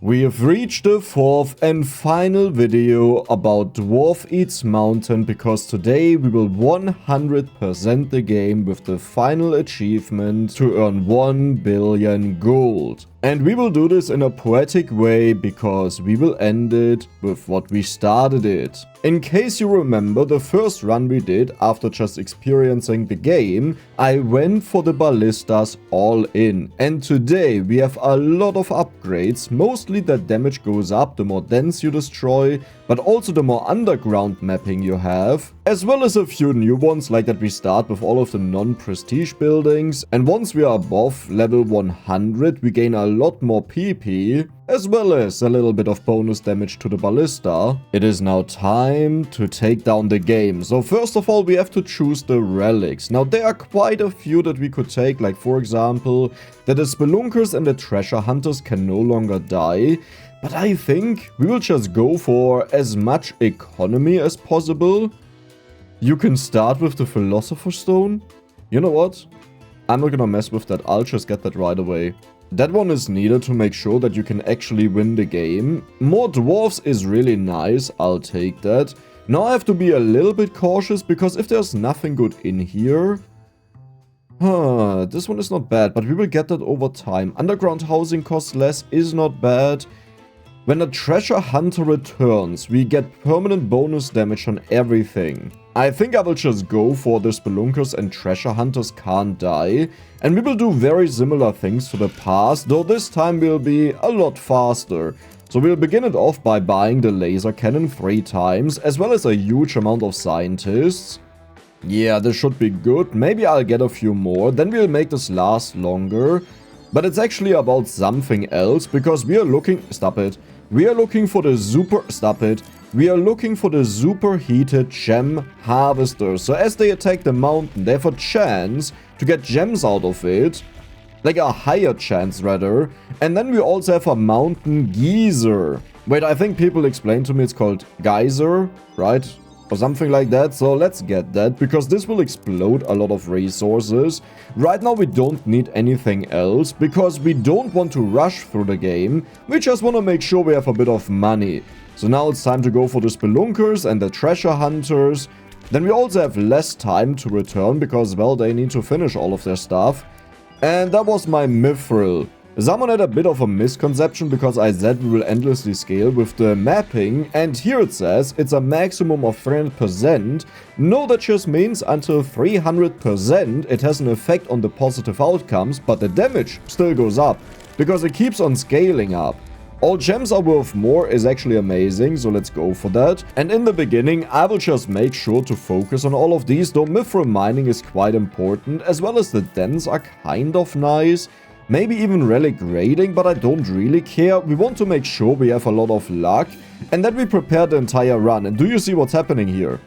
We have reached the fourth and final video about Dwarf Eats Mountain, because today we will 100% the game with the final achievement to earn 1 billion gold. And we will do this in a poetic way because we will end it with what we started it. In case you remember the first run we did after just experiencing the game, I went for the Ballistas all in. And today we have a lot of upgrades, mostly that damage goes up the more dens you destroy, but also the more underground mapping you have, as well as a few new ones like that we start with all of the non-prestige buildings, and once we are above level 100 we gain a lot more PP, as well as a little bit of bonus damage to the Ballista. It is now time to take down the game. So first of all we have to choose the relics. Now there are quite a few that we could take, like for example that the spelunkers and the treasure hunters can no longer die. But I think we will just go for as much economy as possible. You can start with the Philosopher's Stone. You know what? I'm not gonna mess with that, I'll just get that right away. That one is needed to make sure that you can actually win the game. More dwarves is really nice, I'll take that. Now I have to be a little bit cautious, because if there's nothing good in here... this one is not bad, but we will get that over time. Underground housing costs less is not bad. When a treasure hunter returns, we get permanent bonus damage on everything. I think I will just go for the spelunkers and treasure hunters can't die. And we will do very similar things to the past, though this time we'll be a lot faster. So we'll begin it off by buying the laser cannon 3 times, as well as a huge amount of scientists. Yeah, this should be good. Maybe I'll get a few more, then we'll make this last longer. But it's actually about something else, because we are looking... Stop it. We are looking for the We are looking for the superheated gem harvester. So as they attack the mountain, they have a chance to get gems out of it. Like a higher chance rather. And then we also have a mountain geyser. Wait, I think people explained to me it's called geyser, right? Or something like that. So let's get that, because this will explode a lot of resources. Right now we don't need anything else, because we don't want to rush through the game. We just want to make sure we have a bit of money. So now it's time to go for the spelunkers and the treasure hunters. Then we also have less time to return, because well, they need to finish all of their stuff. And that was my mithril. Someone had a bit of a misconception, because I said we will endlessly scale with the mapping, and here it says it's a maximum of 300%. No, that just means until 300% it has an effect on the positive outcomes, but the damage still goes up, because it keeps on scaling up. All gems are worth more is actually amazing, so let's go for that. And in the beginning, I will just make sure to focus on all of these, though mithril mining is quite important, as well as the dens are kind of nice. Maybe even relic grading, but I don't really care. We want to make sure we have a lot of luck and that we prepare the entire run. And do you see what's happening here?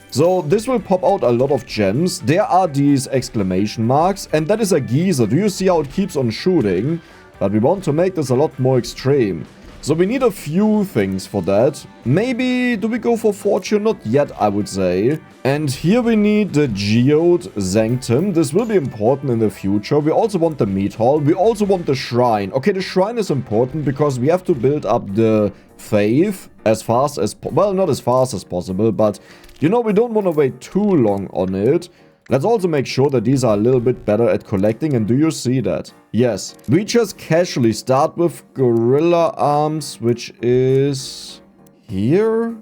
So this will pop out a lot of gems. There are these exclamation marks, and that is a geyser. Do you see how it keeps on shooting? But we want to make this a lot more extreme. So we need a few things for that. Maybe, do we go for fortune? Not yet, I would say. And here we need the geode sanctum. This will be important in the future. We also want the meat hall. We also want the shrine. Okay, the shrine is important because we have to build up the faith as fast as... Well, not as fast as possible, but... You know, we don't want to wait too long on it. Let's also make sure that these are a little bit better at collecting, and do you see that? Yes. We just casually start with gorilla arms, which is... here?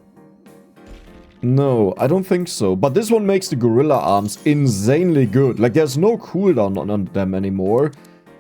No, I don't think so. But this one makes the gorilla arms insanely good. Like, there's no cooldown on them anymore.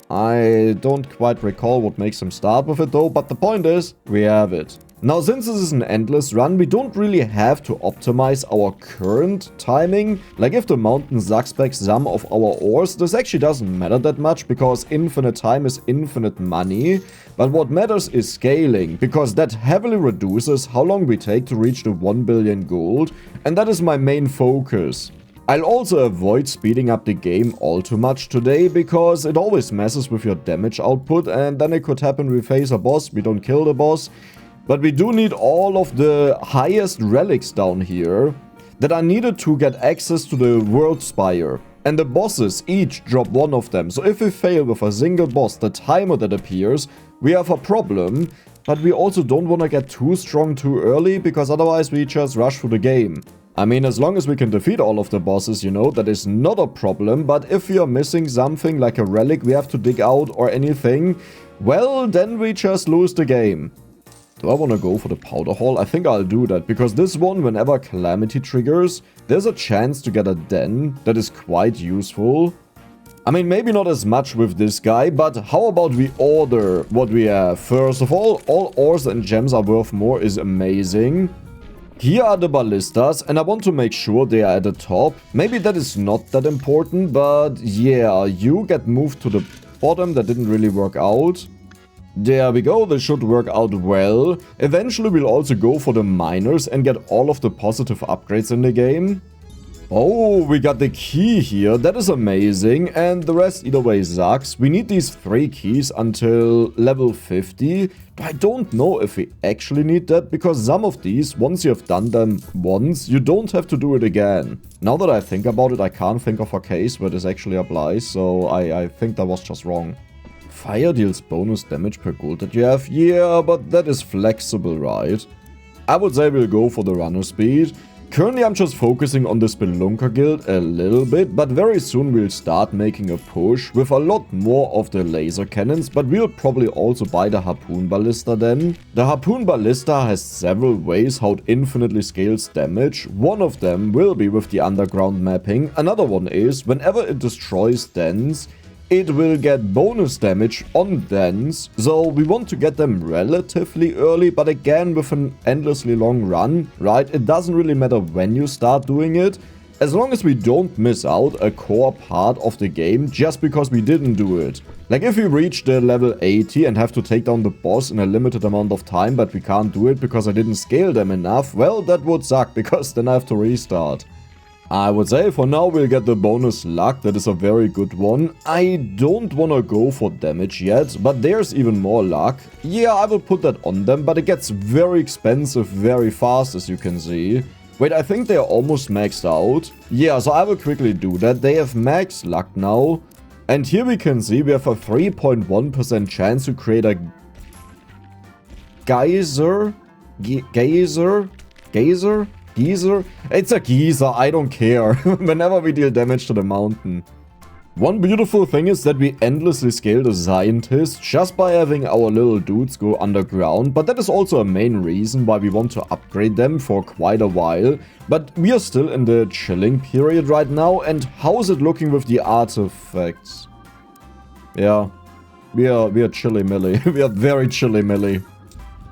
I don't quite recall what makes them start with it though, but the point is, we have it. Now, since this is an endless run, we don't really have to optimize our current timing. Like, if the mountain sucks back some of our ores, this actually doesn't matter that much, because infinite time is infinite money. But what matters is scaling, because that heavily reduces how long we take to reach the 1 billion gold, and that is my main focus. I'll also avoid speeding up the game all too much today, because it always messes with your damage output, and then it could happen we face a boss, we don't kill the boss. But we do need all of the highest relics down here that are needed to get access to the World Spire. And the bosses each drop one of them. So if we fail with a single boss, the timer that appears, we have a problem. but we also don't want to get too strong too early, because otherwise we just rush through the game. I mean, as long as we can defeat all of the bosses, you know, that is not a problem, but if we are missing something like a relic we have to dig out or anything, well, then we just lose the game. Do I want to go for the powder hall? I think I'll do that, because this one, whenever calamity triggers, there's a chance to get a den that is quite useful. I mean, maybe not as much with this guy, but how about we order what we have? First of all ores and gems are worth more is amazing. Here are the ballistas, and I want to make sure they are at the top. Maybe that is not that important, but yeah, you get moved to the bottom. That didn't really work out. There we go, this should work out well. Eventually we'll also go for the miners and get all of the positive upgrades in the game. Oh, we got the key here, that is amazing, and the rest either way sucks. We need these 3 keys until level 50. I don't know if we actually need that, because some of these, once you have done them once, you don't have to do it again. Now that I think about it, I can't think of a case where this actually applies, so I think that was just wrong. Fire deals bonus damage per gold that you have. Yeah, but that is flexible, right? I would say we'll go for the runner speed. Currently I'm just focusing on the Spelunker guild a little bit, but very soon we'll start making a push with a lot more of the laser cannons, but we'll probably also buy the Harpoon Ballista then. The Harpoon Ballista has several ways how it infinitely scales damage. One of them will be with the underground mapping, another one is whenever it destroys dens, it will get bonus damage on dens, so we want to get them relatively early, but again with an endlessly long run, right? It doesn't really matter when you start doing it, as long as we don't miss out a core part of the game just because we didn't do it. Like if we reach the level 80 and have to take down the boss in a limited amount of time, but we can't do it because I didn't scale them enough, well, that would suck, because then I have to restart. I would say for now we'll get the bonus luck, that is a very good one. I don't want to go for damage yet, but there's even more luck. Yeah, I will put that on them, but it gets very expensive very fast, as you can see. Wait, I think they are almost maxed out. Yeah, so I will quickly do that. They have max luck now. And here we can see we have a 3.1% chance to create a geyser? Geyser? Geyser? It's a geyser, I don't care. Whenever we deal damage to the mountain. One beautiful thing is that we endlessly scale the scientists just by having our little dudes go underground, but that is also a main reason why we want to upgrade them for quite a while. But we are still in the chilling period right now, and how is it looking with the artifacts? Yeah, we are chilly-milly. We are very chilly-milly.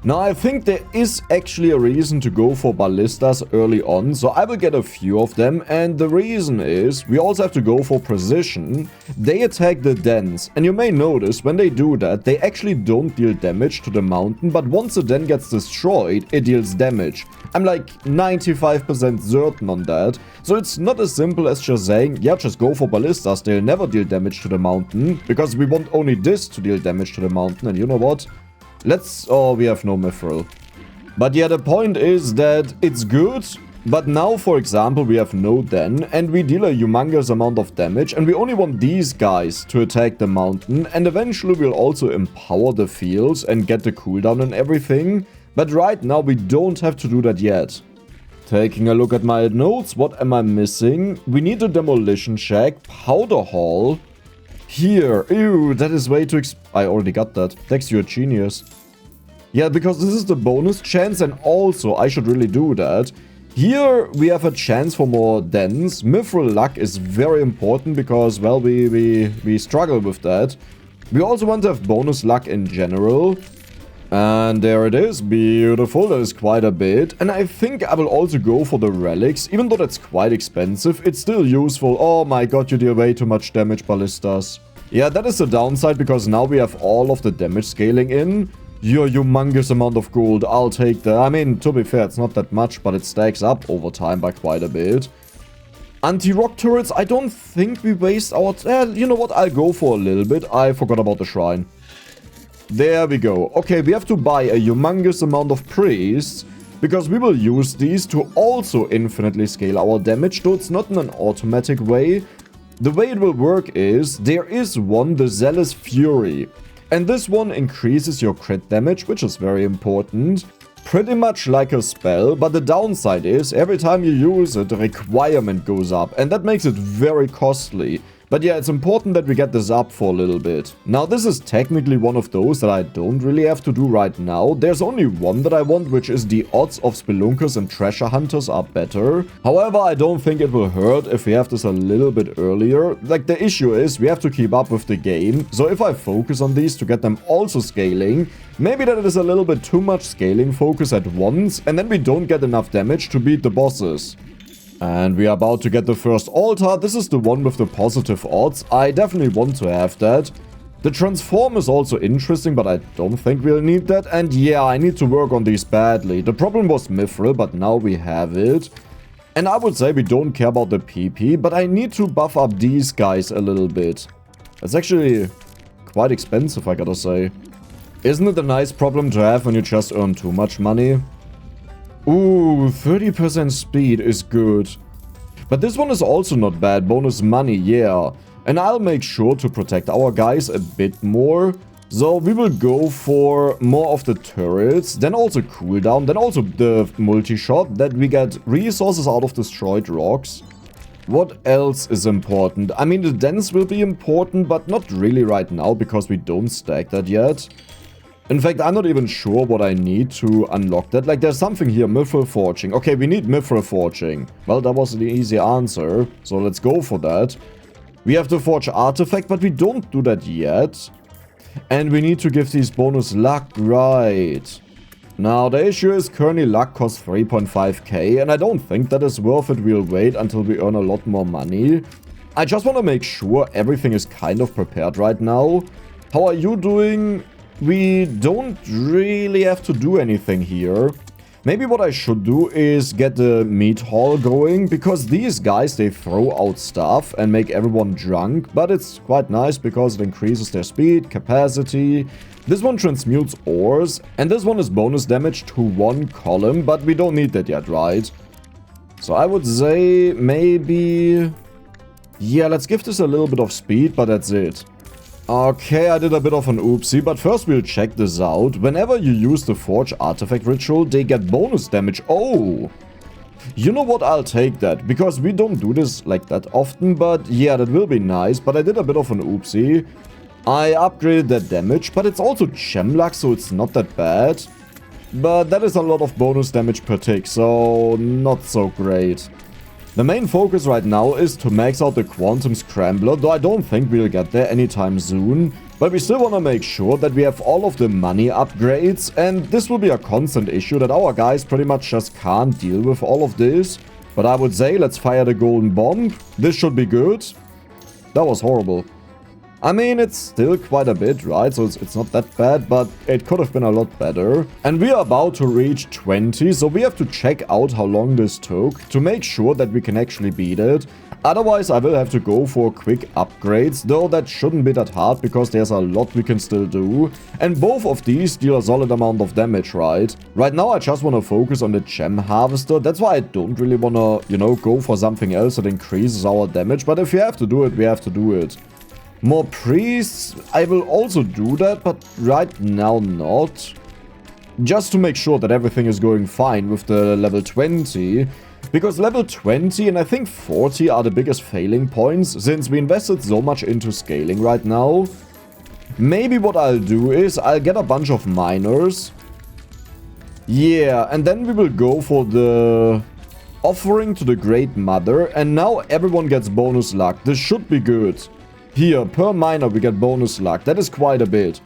Now, I think there is actually a reason to go for ballistas early on, so I will get a few of them, and the reason is we also have to go for precision. They attack the dens, and you may notice when they do that, they actually don't deal damage to the mountain, but once the den gets destroyed, it deals damage. I'm like 95% certain on that, so it's not as simple as just saying, yeah, just go for ballistas, they'll never deal damage to the mountain, because we want only this to deal damage to the mountain, and you know what? Oh, we have no mithril. But yeah, the point is that it's good, but now, for example, we have no den, and we deal a humongous amount of damage, and we only want these guys to attack the mountain, and eventually we'll also empower the fields and get the cooldown and everything, but right now we don't have to do that yet. Taking a look at my notes, what am I missing? We need a demolition shack, powder hall. Here, ew, that is way too I already got that. Thanks, you're a genius. Yeah, because this is the bonus chance, and also I should really do that. Here we have a chance for more dens. Mithril luck is very important because, well, we struggle with that. We also want to have bonus luck in general. And there it is, beautiful, that is quite a bit. And I think I will also go for the relics, even though that's quite expensive, it's still useful. Oh my god, you deal way too much damage, ballistas. Yeah, that is the downside, because now we have all of the damage scaling in. Your humongous amount of gold, I'll take that. I mean, to be fair, it's not that much, but it stacks up over time by quite a bit. Anti-rock turrets, I don't think we waste our... you know what, I'll go for a little bit. I forgot about the shrine. There we go. Okay, we have to buy a humongous amount of priests, because we will use these to also infinitely scale our damage, though it's not in an automatic way. The way it will work is, there is one, the Zealous Fury. And this one increases your crit damage, which is very important. Pretty much like a spell, but the downside is every time you use it, the requirement goes up, and that makes it very costly. But yeah, it's important that we get this up for a little bit. Now, this is technically one of those that I don't really have to do right now. There's only one that I want, which is the odds of spelunkers and treasure hunters are better. However, I don't think it will hurt if we have this a little bit earlier. Like, the issue is we have to keep up with the game. So if I focus on these to get them also scaling, maybe that is a little bit too much scaling focus at once, and then we don't get enough damage to beat the bosses. And we are about to get the first altar. This is the one with the positive odds. I definitely want to have that. The transform is also interesting, but I don't think we'll need that. And yeah, I need to work on these badly. The problem was mithril, but now we have it. And I would say we don't care about the PP, but I need to buff up these guys a little bit. It's actually quite expensive, I gotta say. Isn't it a nice problem to have when you just earn too much money? Ooh, 30% speed is good. But this one is also not bad. Bonus money, yeah. And I'll make sure to protect our guys a bit more. So we will go for more of the turrets, then also cooldown, then also the multi-shot, that we get resources out of destroyed rocks. What else is important? I mean, the dens will be important, but not really right now because we don't stack that yet. In fact, I'm not even sure what I need to unlock that. Like, there's something here, mithril forging. Okay, we need mithril forging. Well, that was the easy answer, so let's go for that. We have to forge artifact, but we don't do that yet. And we need to give these bonus luck, right. Now, the issue is currently luck costs 3.5k, and I don't think that is worth it. We'll wait until we earn a lot more money. I just want to make sure everything is kind of prepared right now. How are you doing? We don't really have to do anything here. Maybe what I should do is get the meat hall going, because these guys, they throw out stuff and make everyone drunk, but it's quite nice because it increases their speed, capacity. This one transmutes ores, and this one is bonus damage to one column, but we don't need that yet, right? So I would say maybe... yeah, let's give this a little bit of speed, but that's it. Okay, I did a bit of an oopsie, but first we'll check this out. Whenever you use the Forge Artifact Ritual, they get bonus damage. Oh! You know what, I'll take that, because we don't do this like that often, but yeah, that will be nice. But I did a bit of an oopsie. I upgraded that damage, but it's also gem luck, so it's not that bad. But that is a lot of bonus damage per tick, so not so great. The main focus right now is to max out the Quantum Scrambler, though I don't think we'll get there anytime soon. But we still want to make sure that we have all of the money upgrades, and this will be a constant issue that our guys pretty much just can't deal with all of this. But I would say let's fire the golden bomb. This should be good. That was horrible. I mean, it's still quite a bit, right? So it's not that bad, but it could have been a lot better. And we are about to reach 20, so we have to check out how long this took to make sure that we can actually beat it. Otherwise, I will have to go for quick upgrades, though that shouldn't be that hard because there's a lot we can still do. And both of these deal a solid amount of damage, right? Right now, I just want to focus on the gem harvester. That's why I don't really want to, you know, go for something else that increases our damage. But if we have to do it, we have to do it. More priests, I will also do that, but right now not. Just to make sure that everything is going fine with the level 20. Because level 20 and I think 40 are the biggest failing points, since we invested so much into scaling right now. Maybe what I'll do is I'll get a bunch of miners. Yeah, and then we will go for the offering to the Great Mother. And now everyone gets bonus luck. This should be good. Here, per miner we get bonus luck. That is quite a bit.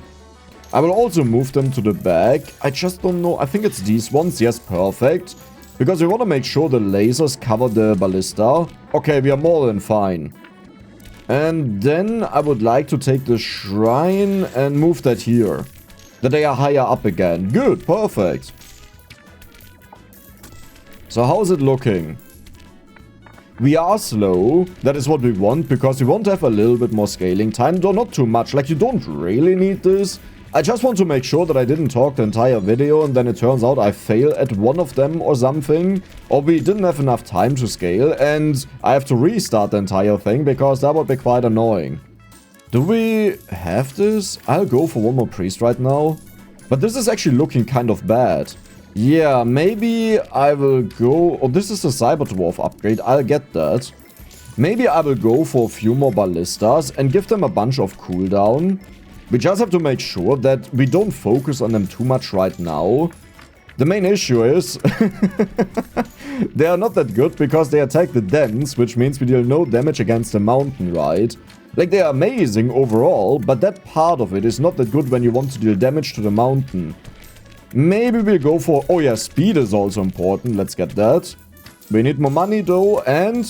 I will also move them to the back. I just don't know. I think it's these ones. Yes, perfect. Because we want to make sure the lasers cover the ballista. Okay, we are more than fine. And then I would like to take the shrine and move that here. That they are higher up again. Good, perfect. So how's it looking? We are slow. That is what we want, because we want to have a little bit more scaling time, though not too much. Like, you don't really need this. I just want to make sure that I didn't talk the entire video and then it turns out I fail at one of them or something. Or we didn't have enough time to scale and I have to restart the entire thing, because that would be quite annoying. Do we have this? I'll go for one more priest right now. But this is actually looking kind of bad. Yeah, maybe I will go... Oh, this is a Cyber Dwarf upgrade. I'll get that. Maybe I will go for a few more Ballistas and give them a bunch of cooldown. We just have to make sure that we don't focus on them too much right now. The main issue is... they are not that good because they attack the dens, which means we deal no damage against the mountain, right? Like, they are amazing overall, but that part of it is not that good when you want to deal damage to the mountain. Maybe we'll go for... Oh yeah, speed is also important. Let's get that. We need more money though, and...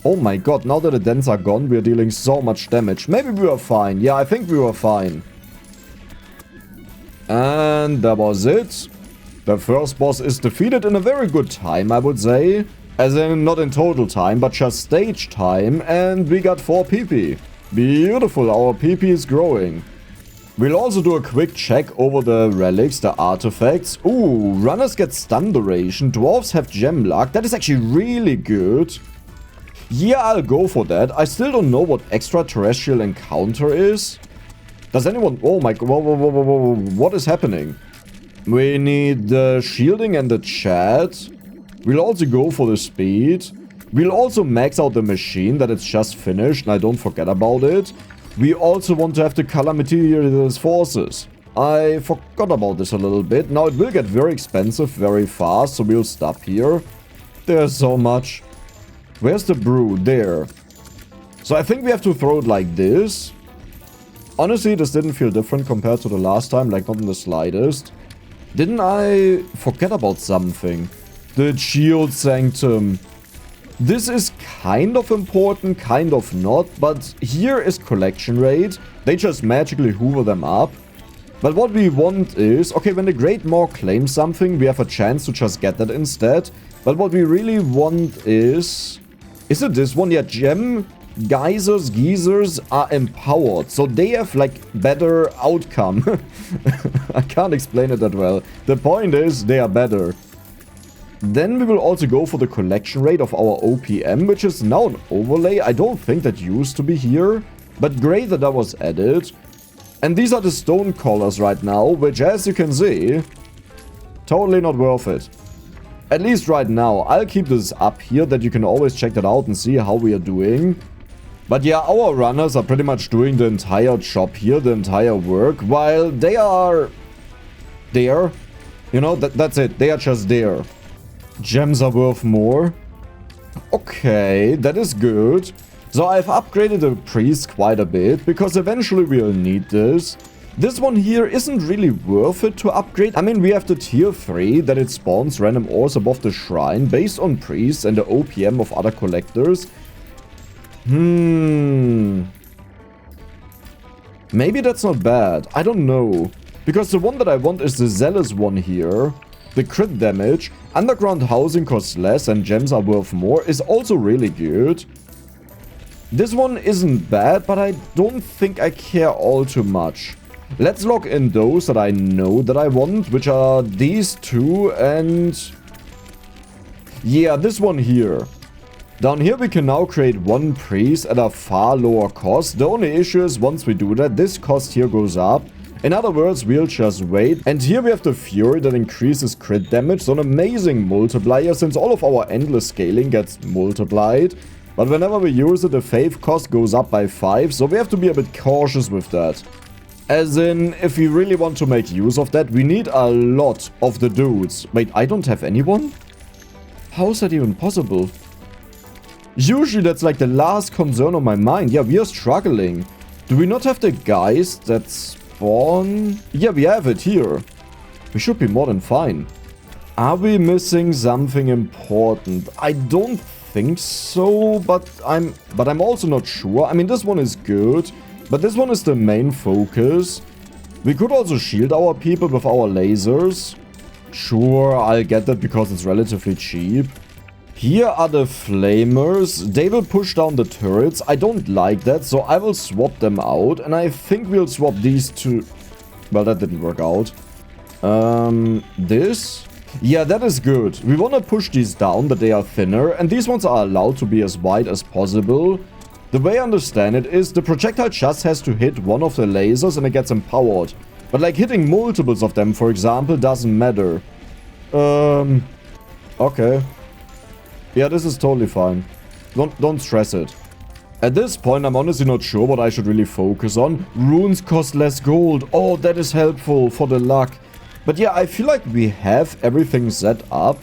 Oh my god, now that the dents are gone, we are dealing so much damage. Maybe we were fine. Yeah, I think we were fine. And that was it. The first boss is defeated in a very good time, I would say. As in, not in total time, but just stage time. And we got 4 PP. Beautiful, our PP is growing. We'll also do a quick check over the relics, the artifacts. Ooh, runners get stun duration. Dwarves have gem luck. That is actually really good. Yeah, I'll go for that. I still don't know what extraterrestrial encounter is. Does anyone... Oh my... Whoa. What is happening? We need the shielding and the chat. We'll also go for the speed. We'll also max out the machine that it's just finished, and I don't forget about it. We also want to have the color materials forces. I forgot about this a little bit. Now it will get very expensive very fast, so we'll stop here. There's so much. Where's the brew? There. So I think we have to throw it like this. Honestly, this didn't feel different compared to the last time, like not in the slightest. Didn't I forget about something? The shield sanctum. This is kind of important, kind of not, but here is collection rate. They just magically hoover them up. But what we want is, okay, when the Great Maw claims something, we have a chance to just get that instead. But what we really want is it this one? Yeah, gem geezers are empowered, so they have like better outcome. I can't explain it that well. The point is, they are better. Then we will also go for the collection rate of our OPM, which is now an overlay. I don't think that used to be here, but great that that was added. And these are the stone collars right now, which, as you can see, totally not worth it. At least right now. I'll keep this up here, that you can always check that out and see how we are doing. But yeah, our runners are pretty much doing the entire job here, the entire work, while they are there. You know, that's it. They are just there. Gems are worth more. Okay, that is good. So I've upgraded the priest quite a bit, because eventually we'll need this. This one here isn't really worth it to upgrade. I mean, we have the tier 3 that it spawns random ores above the shrine based on priests and the OPM of other collectors. Maybe that's not bad. I don't know. Because the one that I want is the zealous one here. The crit damage, underground housing costs less and gems are worth more is also really good. This one isn't bad, but I don't think I care all too much. Let's log in those that I know that I want, which are these two and... yeah, this one here. Down here we can now create one priest at a far lower cost. The only issue is once we do that, this cost here goes up. In other words, we'll just wait. And here we have the Fury that increases crit damage, so an amazing multiplier since all of our endless scaling gets multiplied. But whenever we use it, the faith cost goes up by 5, so we have to be a bit cautious with that. As in, if we really want to make use of that, we need a lot of the dudes. Wait, I don't have anyone? How is that even possible? Usually that's like the last concern on my mind. Yeah, we are struggling. Do we not have the guys that spawn? Yeah, we have it here. We should be more than fine. Are we missing something important? I don't think so, but I'm also not sure. I mean, this one is good, but this one is the main focus. We could also shield our people with our lasers. Sure, I'll get that because it's relatively cheap. Here are the flamers. They will push down the turrets. I don't like that, so I will swap them out. And I think we'll swap these two. Well, that didn't work out. This? Yeah, that is good. We want to push these down, that they are thinner. And these ones are allowed to be as wide as possible. The way I understand it is the projectile just has to hit one of the lasers and it gets empowered. But like hitting multiples of them, for example, doesn't matter. Okay. Yeah, this is totally fine. Don't stress it. At this point, I'm honestly not sure what I should really focus on. Runes cost less gold. Oh, that is helpful for the luck. But yeah, I feel like we have everything set up.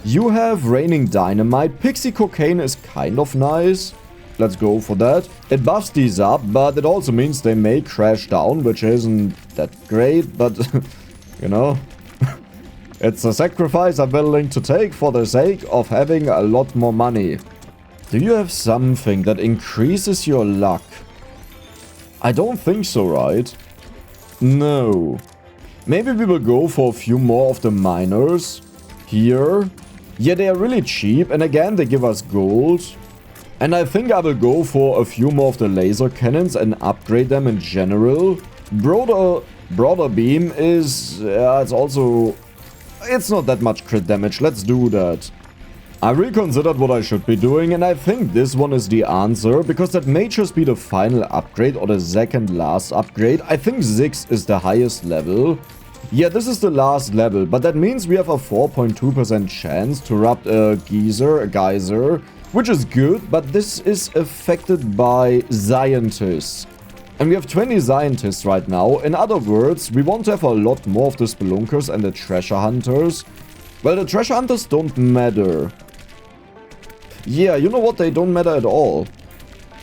You have Raining Dynamite. Pixie Cocaine is kind of nice. Let's go for that. It buffs these up, but it also means they may crash down, which isn't that great, but, you know. It's a sacrifice I'm willing to take for the sake of having a lot more money. Do you have something that increases your luck? I don't think so, right? No. Maybe we will go for a few more of the miners. Here. Yeah, they are really cheap, and again, they give us gold. And I think I will go for a few more of the laser cannons and upgrade them in general. Broader beam is... it's also... it's not that much crit damage. Let's do that. I reconsidered what I should be doing, and I think this one is the answer, because that may just be the final upgrade or the second last upgrade. I think 6 is the highest level. Yeah, this is the last level, but that means we have a 4.2% chance to erupt a geyser, which is good, but this is affected by scientists. And we have 20 scientists right now. In other words, we want to have a lot more of the spelunkers and the treasure hunters. Well, the treasure hunters don't matter. Yeah, you know what? They don't matter at all.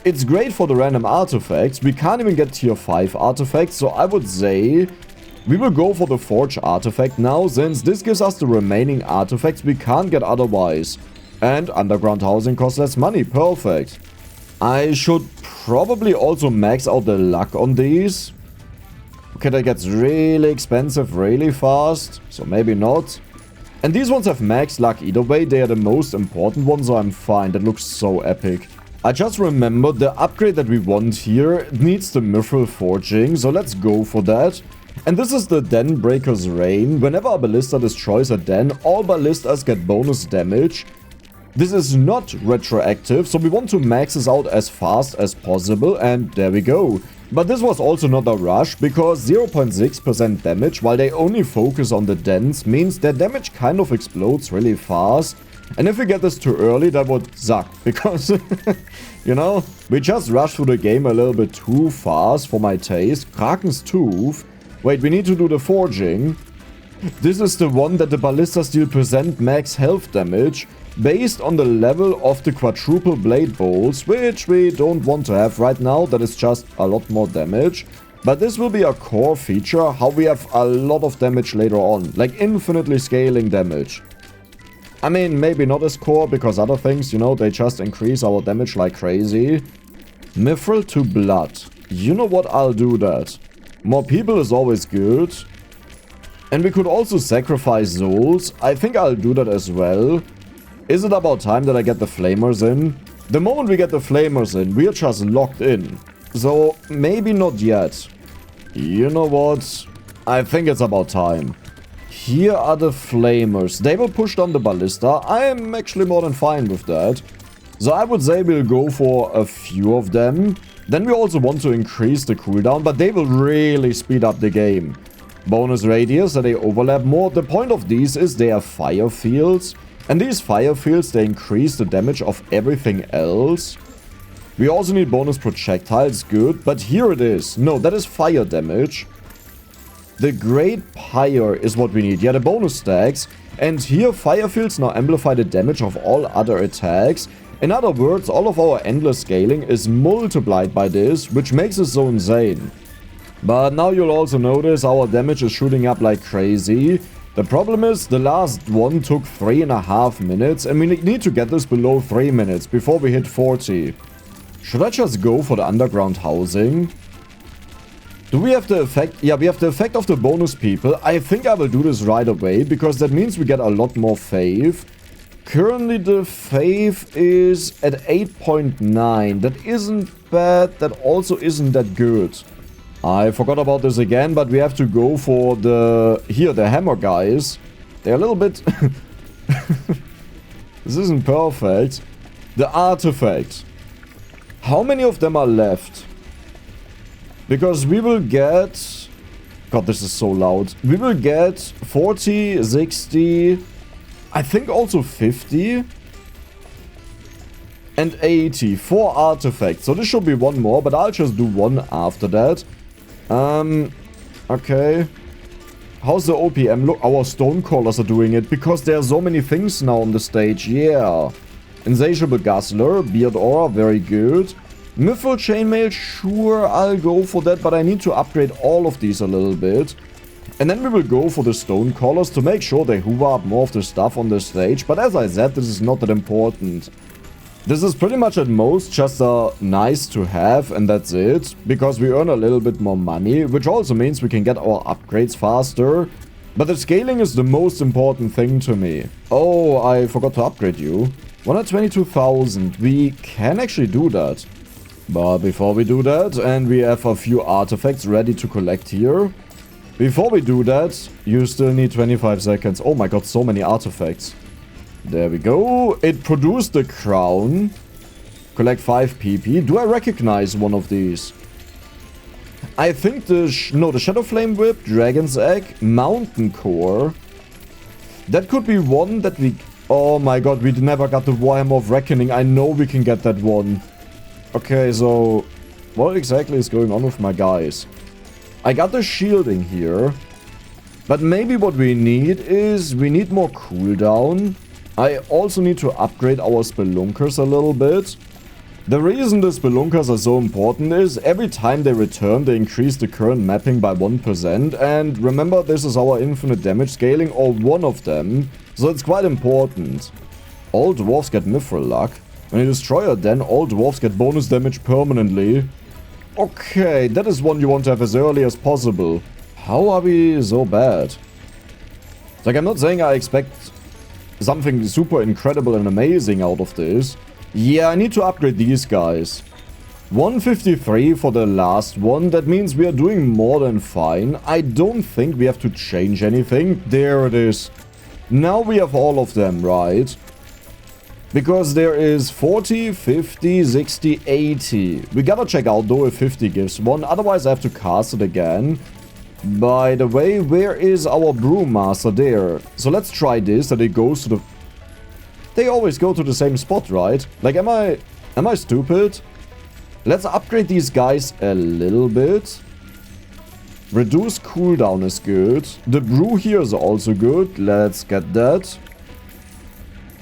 It's great for the random artifacts. We can't even get tier 5 artifacts, so I would say we will go for the Forge artifact now, since this gives us the remaining artifacts we can't get otherwise. And underground housing costs less money. Perfect. I should probably also max out the luck on these. Okay, that gets really expensive really fast, so maybe not. And these ones have max luck either way. They are the most important ones, so I'm fine. That looks so epic. I just remembered the upgrade that we want here needs the mithril forging, so let's go for that. And this is the Den Breaker's Reign. Whenever a ballista destroys a den, all ballistas get bonus damage. This is not retroactive, so we want to max this out as fast as possible, and there we go. But this was also not a rush, because 0.6% damage, while they only focus on the dens, means their damage kind of explodes really fast. And if we get this too early, that would suck, because, you know, we just rushed through the game a little bit too fast for my taste. Kraken's Tooth. Wait, we need to do the forging. This is the one that the ballistas deal percent max health damage, based on the level of the quadruple blade bolts, which we don't want to have right now. That is just a lot more damage. But this will be a core feature, how we have a lot of damage later on, like infinitely scaling damage. I mean, maybe not as core, because other things, you know, they just increase our damage like crazy. Mithril to blood. You know what, I'll do that. More people is always good. And we could also sacrifice souls. I think I'll do that as well. Is it about time that I get the flamers in? The moment we get the flamers in, we're just locked in. So, maybe not yet. You know what? I think it's about time. Here are the flamers. They will push down the ballista. I am actually more than fine with that. So I would say we'll go for a few of them. Then we also want to increase the cooldown, but they will really speed up the game. Bonus radius, that they overlap more. The point of these is they are fire fields. And these fire fields, they increase the damage of everything else. We also need bonus projectiles, good. But here it is. No, that is fire damage. The Great Pyre is what we need. Yeah, the bonus stacks. And here, fire fields now amplify the damage of all other attacks. In other words, all of our endless scaling is multiplied by this, which makes it so insane. But now you'll also notice our damage is shooting up like crazy. The problem is, the last one took 3.5 minutes, and we need to get this below 3 minutes before we hit 40. Should I just go for the underground housing? Do we have the effect? Yeah, we have the effect of the bonus people. I think I will do this right away, because that means we get a lot more faith. Currently the faith is at 8.9. That isn't bad, that also isn't that good. I forgot about this again, but we have to go for the hammer guys. They're a little bit... This isn't perfect. The artifact. How many of them are left? Because we will get... God, this is so loud. We will get 40, 60... I think also 50... and 80. 4 artifacts. So this should be one more, but I'll just do one after that. Okay. How's the OPM look? Our Stonecallers are doing it because there are so many things now on the stage. Yeah. Insatiable Guzzler, Beard Aura, very good. Mithril Chainmail, sure, I'll go for that, but I need to upgrade all of these a little bit. And then we will go for the Stonecallers to make sure they hoover up more of the stuff on the stage. But as I said, this is not that important. This is pretty much at most just a nice to have, and that's it. Because we earn a little bit more money, which also means we can get our upgrades faster. But the scaling is the most important thing to me. Oh, I forgot to upgrade you. 122,000. We can actually do that. But before we do that, and we have a few artifacts ready to collect here. Before we do that, you still need 25 seconds. Oh my god, so many artifacts. There we go. It produced the crown. Collect 5 PP. Do I recognize one of these? I think the Shadow Flame Whip, Dragon's Egg, Mountain Core. That could be one that we... Oh my god, we never got the Warhammer of Reckoning. I know we can get that one. Okay, so... what exactly is going on with my guys? I got the shielding here. But maybe what we need is... we need more cooldown. I also need to upgrade our Spelunkers a little bit. The reason the Spelunkers are so important is every time they return, they increase the current mapping by 1%. And remember, this is our infinite damage scaling, or one of them. So it's quite important. All dwarves get Mithril luck. When you destroy a den, all dwarves get bonus damage permanently. Okay, that is one you want to have as early as possible. How are we so bad? Like, I'm not saying I expect something super incredible and amazing out of this. Yeah, I need to upgrade these guys. 153 for the last one. That means we are doing more than fine. I don't think we have to change anything. There it is. Now we have all of them, right? Because there is 40, 50, 60, 80. We gotta check out though if 50 gives one. Otherwise I have to cast it again. By the way, where is our Brewmaster? There. So let's try this, that it goes to the... They always go to the same spot, right? Like, am I stupid? Let's upgrade these guys a little bit. Reduce cooldown is good. The brew here is also good. Let's get that.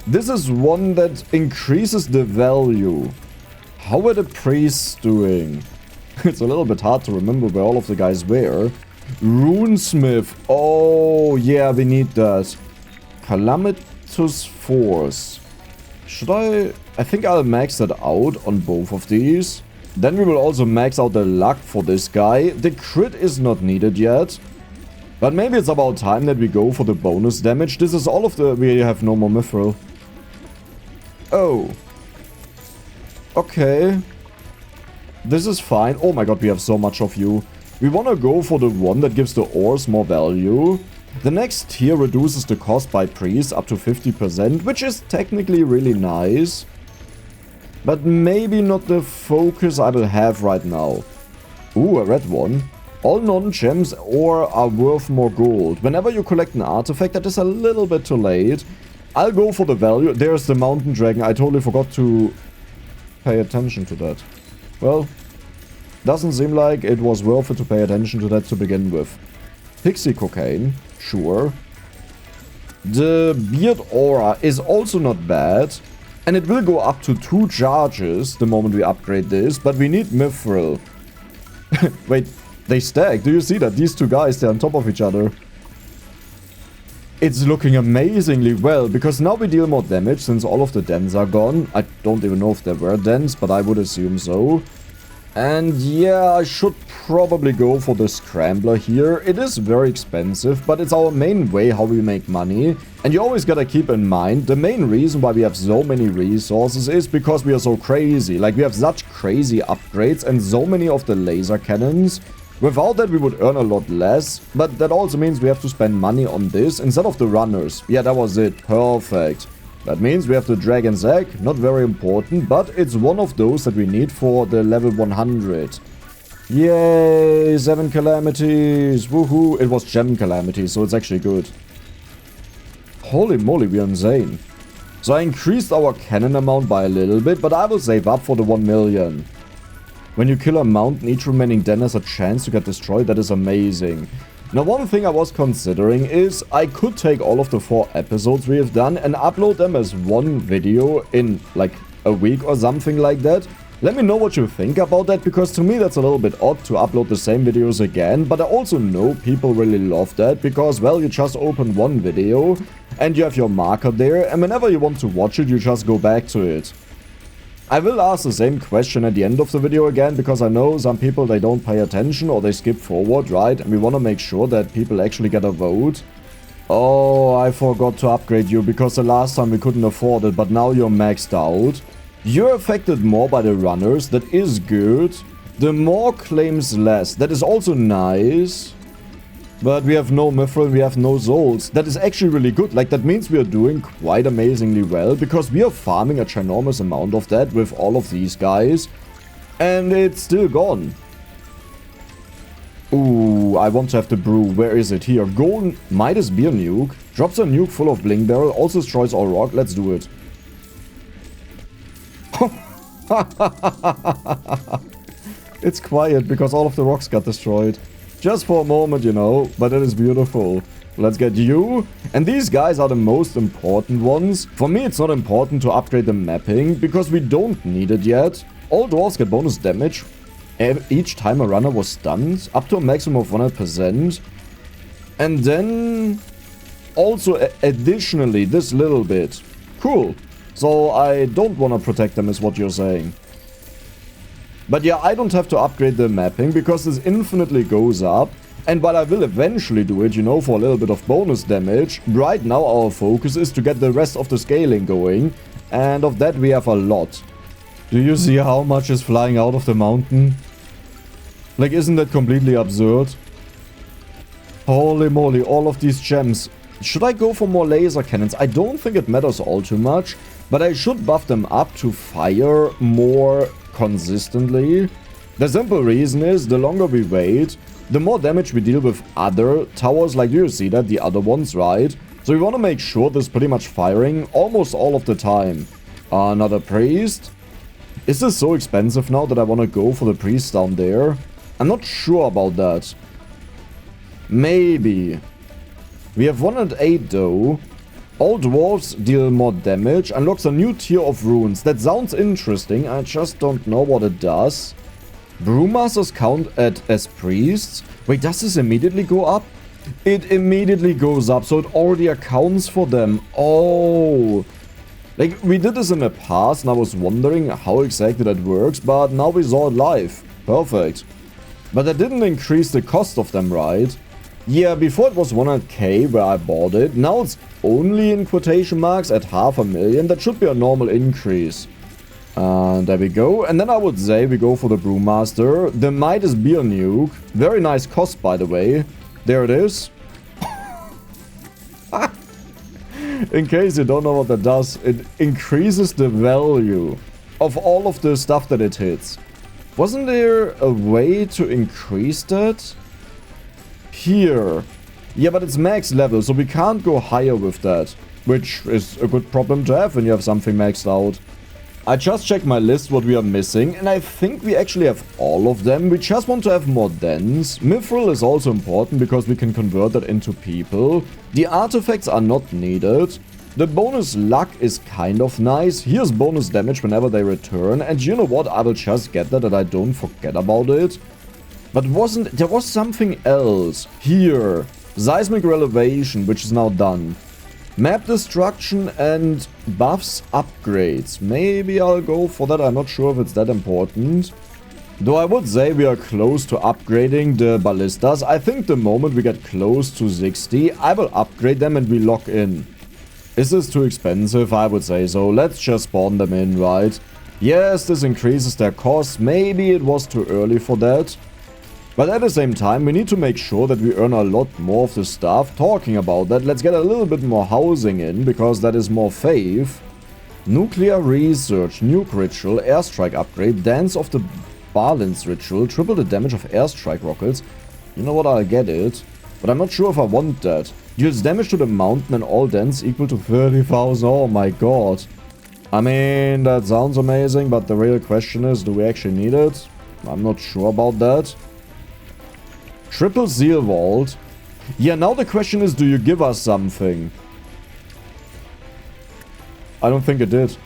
This is one that increases the value. How are the priests doing? It's a little bit hard to remember where all of the guys were. Runesmith. Oh, yeah, we need that. Calamitous Force. Should I... I think I'll max that out on both of these. Then we will also max out the luck for this guy. The crit is not needed yet. But maybe it's about time that we go for the bonus damage. This is all of the... We have no more Mithril. Oh. Okay. This is fine. Oh my god, we have so much of you. We want to go for the one that gives the ores more value. The next tier reduces the cost by priest up to 50%, which is technically really nice. But maybe not the focus I will have right now. Ooh, a red one. All non-gems ore are worth more gold. Whenever you collect an artifact, that is a little bit too late. I'll go for the value. There's the mountain dragon. I totally forgot to pay attention to that. Well... doesn't seem like it was worth it to pay attention to that to begin with. Pixie cocaine, sure. The beard aura is also not bad. And it will go up to 2 charges the moment we upgrade this. But we need mithril. Wait, they stack. Do you see that? These two guys, they're on top of each other. It's looking amazingly well. Because now we deal more damage since all of the dens are gone. I don't even know if there were dens, but I would assume so. And yeah, I should probably go for the Scrambler here. It is very expensive, but it's our main way how we make money. And you always gotta keep in mind, the main reason why we have so many resources is because we are so crazy. Like, we have such crazy upgrades and so many of the laser cannons. Without that, we would earn a lot less. But that also means we have to spend money on this instead of the runners. Yeah, that was it. Perfect. That means we have the Dragon's Egg, not very important, but it's one of those that we need for the level 100. Yay, 7 calamities, woohoo. It was gem calamities, so it's actually good. Holy moly, we are insane. So I increased our cannon amount by a little bit, but I will save up for the 1 million. When you kill a mountain, each remaining den has a chance to get destroyed. That is amazing. Now, one thing I was considering is I could take all of the 4 episodes we have done and upload them as one video in like a week or something like that. Let me know what you think about that, because to me that's a little bit odd to upload the same videos again, but I also know people really love that because, well, you just open one video and you have your marker there, and whenever you want to watch it, you just go back to it. I will ask the same question at the end of the video again, because I know some people, they don't pay attention or they skip forward, right? And we want to make sure that people actually get a vote. Oh, I forgot to upgrade you because the last time we couldn't afford it, but now you're maxed out. You're affected more by the runners, that is good. The more claims less, that is also nice. But we have no mithril, we have no souls. That is actually really good. Like, that means we are doing quite amazingly well, because we are farming a ginormous amount of that with all of these guys. And it's still gone. Ooh, I want to have the brew. Where is it? Here. Golden Midas Beer Nuke. Drops a nuke full of Bling Barrel. Also destroys all rock. Let's do it. It's quiet because all of the rocks got destroyed. Just for a moment, you know, but it is beautiful. Let's get you. And these guys are the most important ones. For me, it's not important to upgrade the mapping, because we don't need it yet. All dwarves get bonus damage each time a runner was stunned, up to a maximum of 100%. And then also additionally this little bit. Cool. So I don't want to protect them is what you're saying. But yeah, I don't have to upgrade the mapping because this infinitely goes up. And while I will eventually do it, you know, for a little bit of bonus damage, right now our focus is to get the rest of the scaling going. And of that we have a lot. Do you see how much is flying out of the mountain? Like, isn't that completely absurd? Holy moly, all of these gems. Should I go for more laser cannons? I don't think it matters all too much. But I should buff them up to fire more consistently. The simple reason is, the longer we wait, the more damage we deal with other towers. Like, do you see that? The other ones, right? So we want to make sure this is pretty much firing almost all of the time. Another priest. Is this so expensive now that I want to go for the priest down there? I'm not sure about that. Maybe. We have 108 though. All dwarves deal more damage. Unlocks a new tier of runes. That sounds interesting. I just don't know what it does. Brewmasters count as priests. Wait, does this immediately go up? It immediately goes up, so it already accounts for them. Oh. Like, we did this in the past, and I was wondering how exactly that works, but now we saw it live. Perfect. But that didn't increase the cost of them, right? Yeah, before it was 100k where I bought it. Now it's only in quotation marks at 500,000. That should be a normal increase. And there we go. And then I would say we go for the Brewmaster. The Midas Beer Nuke. Very nice cost, by the way. There it is. In case you don't know what that does, it increases the value of all of the stuff that it hits. Wasn't there a way to increase that? Here. Yeah, but it's max level, so we can't go higher with that. Which is a good problem to have when you have something maxed out. I just checked my list what we are missing, and I think we actually have all of them. We just want to have more dens. Mithril is also important because we can convert that into people. The artifacts are not needed. The bonus luck is kind of nice. Here's bonus damage whenever they return. And you know what? I will just get that I don't forget about it. But there was something else. Here. Seismic Relevation, which is now done. Map Destruction and buffs upgrades. Maybe I'll go for that. I'm not sure if it's that important. Though I would say we are close to upgrading the Ballistas. I think the moment we get close to 60, I will upgrade them and we lock in. Is this too expensive? I would say so. Let's just spawn them in, right? Yes, this increases their cost. Maybe it was too early for that. But at the same time, we need to make sure that we earn a lot more of the stuff. Talking about that, let's get a little bit more housing in, because that is more faith. Nuclear research, nuke ritual, airstrike upgrade, dance of the balance ritual, triple the damage of airstrike rockets. You know what, I'll get it. But I'm not sure if I want that. Deals damage to the mountain and all dents equal to 30,000. Oh my god. I mean, that sounds amazing, but the real question is, do we actually need it? I'm not sure about that. Triple Seal Vault. Yeah, now the question is, do you give us something? I don't think it did.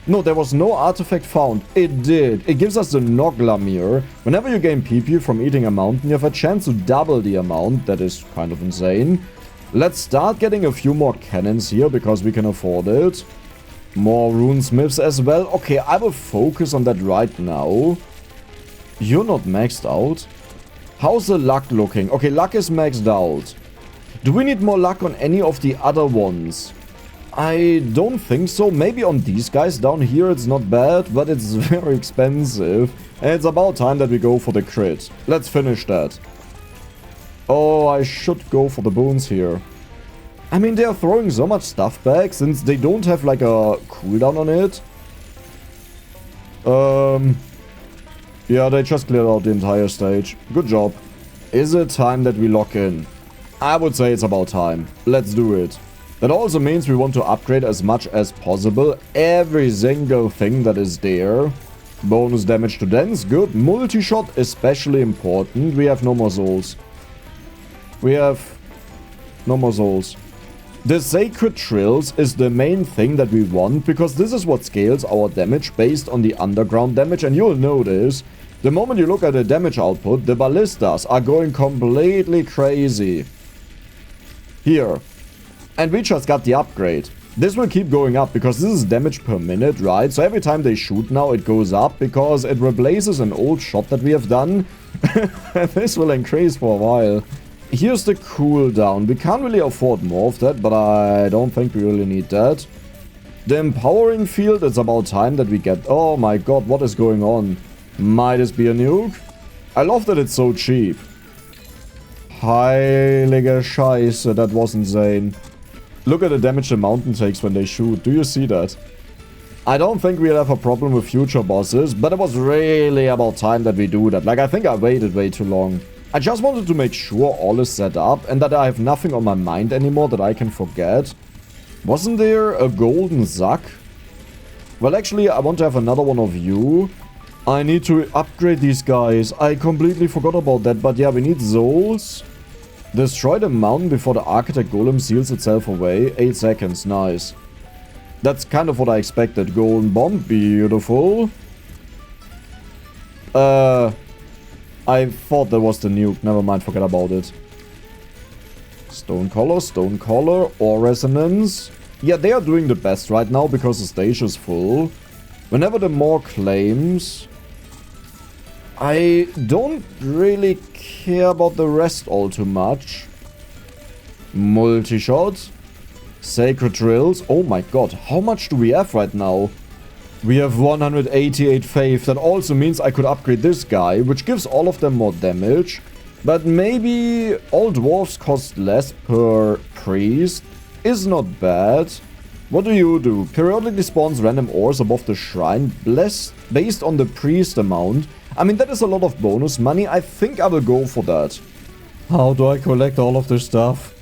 No, there was no artifact found. It did. It gives us the Noglamir. Whenever you gain PP from eating a mountain, you have a chance to double the amount. That is kind of insane. Let's start getting a few more cannons here, because we can afford it. More runesmiths as well. Okay, I will focus on that right now. You're not maxed out. How's the luck looking? Okay, luck is maxed out. Do we need more luck on any of the other ones? I don't think so. Maybe on these guys down here it's not bad, but it's very expensive. And it's about time that we go for the crit. Let's finish that. Oh, I should go for the boons here. I mean, they are throwing so much stuff back since they don't have like a cooldown on it. Yeah, they just cleared out the entire stage. Good job. Is it time that we lock in? I would say it's about time. Let's do it. That also means we want to upgrade as much as possible. Every single thing that is there. Bonus damage to dents, good. Multi-shot, especially important. We have no more souls. We have no more souls. The Sacred Trills is the main thing that we want, because this is what scales our damage based on the underground damage, and you'll notice, the moment you look at the damage output, the Ballistas are going completely crazy. Here. And we just got the upgrade. This will keep going up, because this is damage per minute, right? So every time they shoot now, it goes up, because it replaces an old shot that we have done. And this will increase for a while. Here's the cooldown. We can't really afford more of that, but I don't think we really need that. The empowering field, it's about time that we get... Oh my god, what is going on? Might this be a nuke? I love that it's so cheap. Heilige Scheiße, that was insane. Look at the damage the mountain takes when they shoot. Do you see that? I don't think we'll have a problem with future bosses, but it was really about time that we do that. Like, I think I waited way too long. I just wanted to make sure all is set up and that I have nothing on my mind anymore that I can forget. Wasn't there a golden Zack? Well, actually, I want to have another one of you. I need to upgrade these guys. I completely forgot about that, but yeah, we need souls. Destroy the mountain before the Architect Golem seals itself away. 8 seconds, nice. That's kind of what I expected. Golden Bomb, beautiful. I thought that was the nuke. Never mind, forget about it. Stone Collar, Ore Resonance. Yeah, they are doing the best right now because the stage is full. Whenever the more claims... I don't really care about the rest all too much. Multi-shot. Sacred Drills. Oh my god, how much do we have right now? We have 188 faith. That also means I could upgrade this guy, which gives all of them more damage. But maybe all dwarves cost less per priest. Is not bad. What do? Periodically spawns random ores above the shrine, based on the priest amount. I mean, that is a lot of bonus money. I think I will go for that. How do I collect all of this stuff?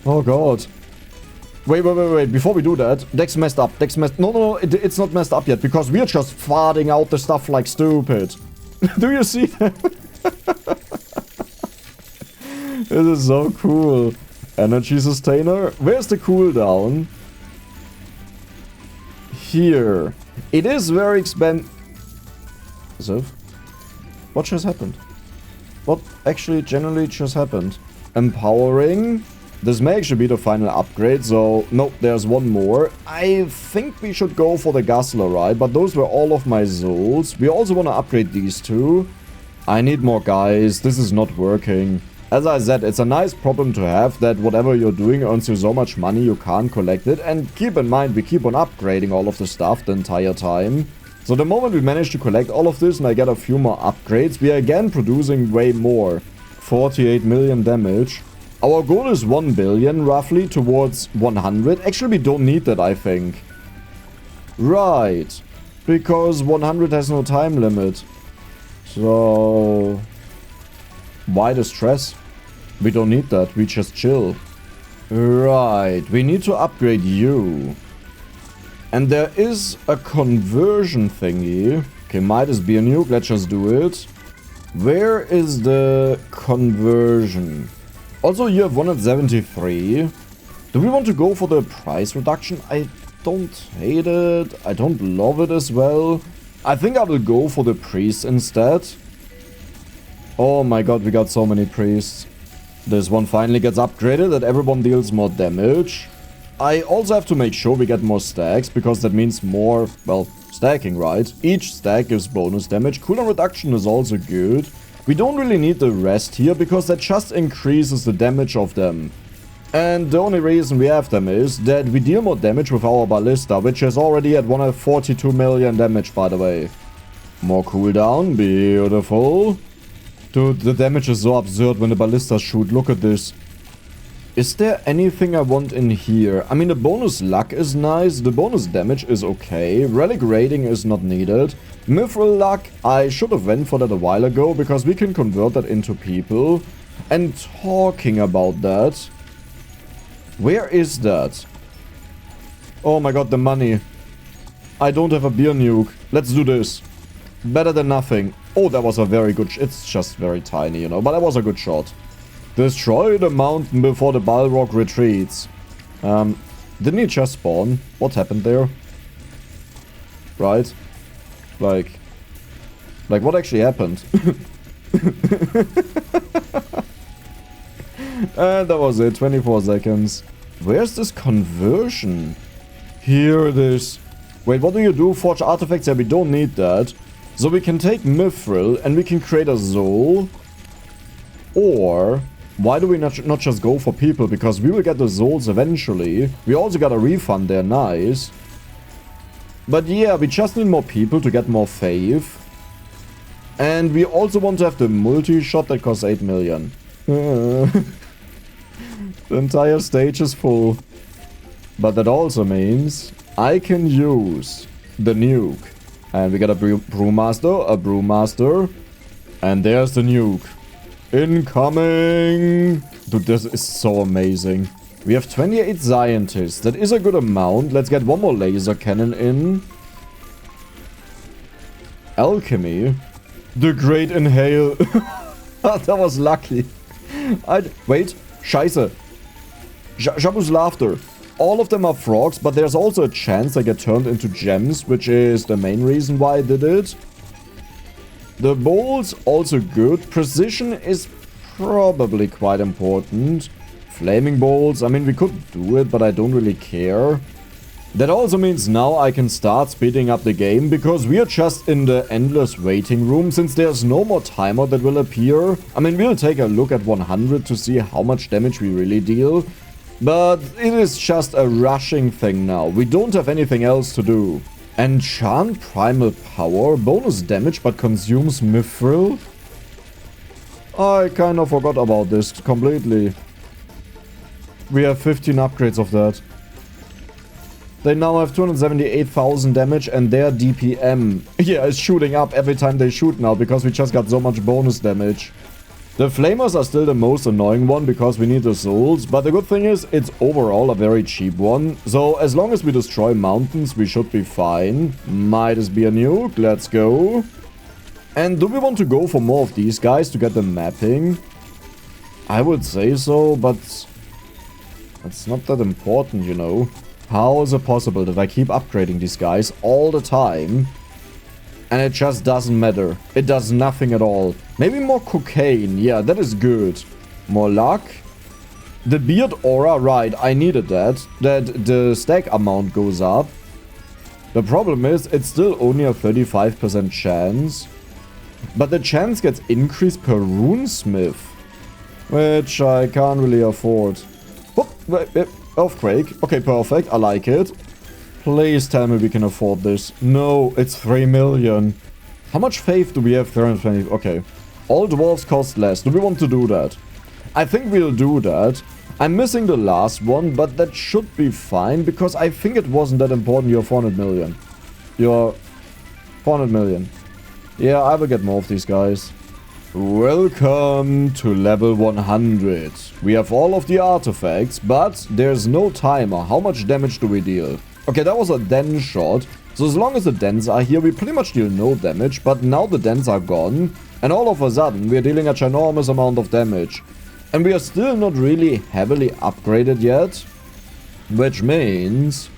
Oh god. Wait. Before we do that, Dex messed up. No, it's not messed up yet, because we are just farting out the stuff like stupid. Do you see that? This is so cool. Energy Sustainer. Where's the cooldown? Here. It is very expensive. What just happened? What actually generally just happened? Empowering. This may actually be the final upgrade, so... No, there's one more. I think we should go for the Guzzler, right? But those were all of my souls. We also want to upgrade these two. I need more guys. This is not working. As I said, it's a nice problem to have that whatever you're doing earns you so much money you can't collect it. And keep in mind, we keep on upgrading all of the stuff the entire time. So the moment we manage to collect all of this and I get a few more upgrades, we are again producing way more. 48 million damage. Our goal is 1 billion roughly towards 100. Actually, we don't need that, I think. Right. Because 100 has no time limit. So... why the stress? We don't need that. We just chill. Right. We need to upgrade you. And there is a conversion thingy. Okay, might as be a nuke. Let's just do it. Where is the conversion? Also, you have 173. Do we want to go for the price reduction? I don't hate it. I don't love it as well. I think I will go for the priest instead. Oh my god, we got so many priests. This one finally gets upgraded, that everyone deals more damage. I also have to make sure we get more stacks, because that means more, well, stacking, right? Each stack gives bonus damage. Cooldown reduction is also good. We don't really need the rest here, because that just increases the damage of them. And the only reason we have them is that we deal more damage with our Ballista, which is already at 142 million damage, by the way. More cooldown, beautiful. Dude, the damage is so absurd when the Ballistas shoot, look at this. Is there anything I want in here? I mean, the bonus luck is nice, the bonus damage is okay, relic rating is not needed. Mithril luck, I should have went for that a while ago, because we can convert that into people. And talking about that, where is that? Oh my god, the money. I don't have a beer nuke. Let's do this. Better than nothing. Oh, that was a very good... it's just very tiny, you know, but that was a good shot. Destroy the mountain before the Balrog retreats. Didn't he just spawn? What happened there? Right? Like what actually happened? And that was it, 24 seconds. Where's this conversion? Here it is. Wait, what do you do? Forge artifacts? Yeah, we don't need that. So we can take Mithril and we can create a Soul. Or, why do we not just go for people? Because we will get the Souls eventually. We also got a refund there, nice. But yeah, we just need more people to get more faith. And we also want to have the multi-shot that costs 8 million. The entire stage is full. But that also means I can use the nuke. And we got a brewmaster, and there's the nuke. Incoming! Dude, this is so amazing. We have 28 scientists. That is a good amount. Let's get one more laser cannon in. Alchemy. The Great Inhale. That was lucky. Wait. Scheiße. Jabu's Laughter. All of them are frogs, but there's also a chance they get turned into gems, which is the main reason why I did it. The bowls, also good. Precision is probably quite important. Flaming bowls, I mean, we could do it, but I don't really care. That also means now I can start speeding up the game, because we are just in the endless waiting room, since there's no more timer that will appear. I mean, we'll take a look at 100 to see how much damage we really deal. But it is just a rushing thing now. We don't have anything else to do. Enchant Primal Power. Bonus damage but consumes Mithril. I kind of forgot about this completely. We have 15 upgrades of that. They now have 278,000 damage and their DPM, yeah, is shooting up every time they shoot now because we just got so much bonus damage. The flamers are still the most annoying one because we need the souls, but the good thing is it's overall a very cheap one. So as long as we destroy mountains, we should be fine. Might as be a nuke, let's go. And do we want to go for more of these guys to get the mapping? I would say so, but it's not that important, you know. How is it possible that I keep upgrading these guys all the time? And it just doesn't matter. It does nothing at all. Maybe more cocaine. Yeah, that is good. More luck. The beard aura, right. I needed that. That the stack amount goes up. The problem is, it's still only a 35% chance. But the chance gets increased per runesmith. Which I can't really afford. Oh, earthquake. Okay, perfect. I like it. Please tell me we can afford this. No, it's 3 million. How much faith do we have? 320. Okay. All dwarves cost less. Do we want to do that? I think we'll do that. I'm missing the last one, but that should be fine because I think it wasn't that important. You're 400 million. You're 400 million. Yeah, I will get more of these guys. Welcome to level 100. We have all of the artifacts, but there's no timer. How much damage do we deal? Okay, that was a den shot. So as long as the dens are here, we pretty much deal no damage. But now the dens are gone. And all of a sudden, we're dealing a ginormous amount of damage. And we are still not really heavily upgraded yet. Which means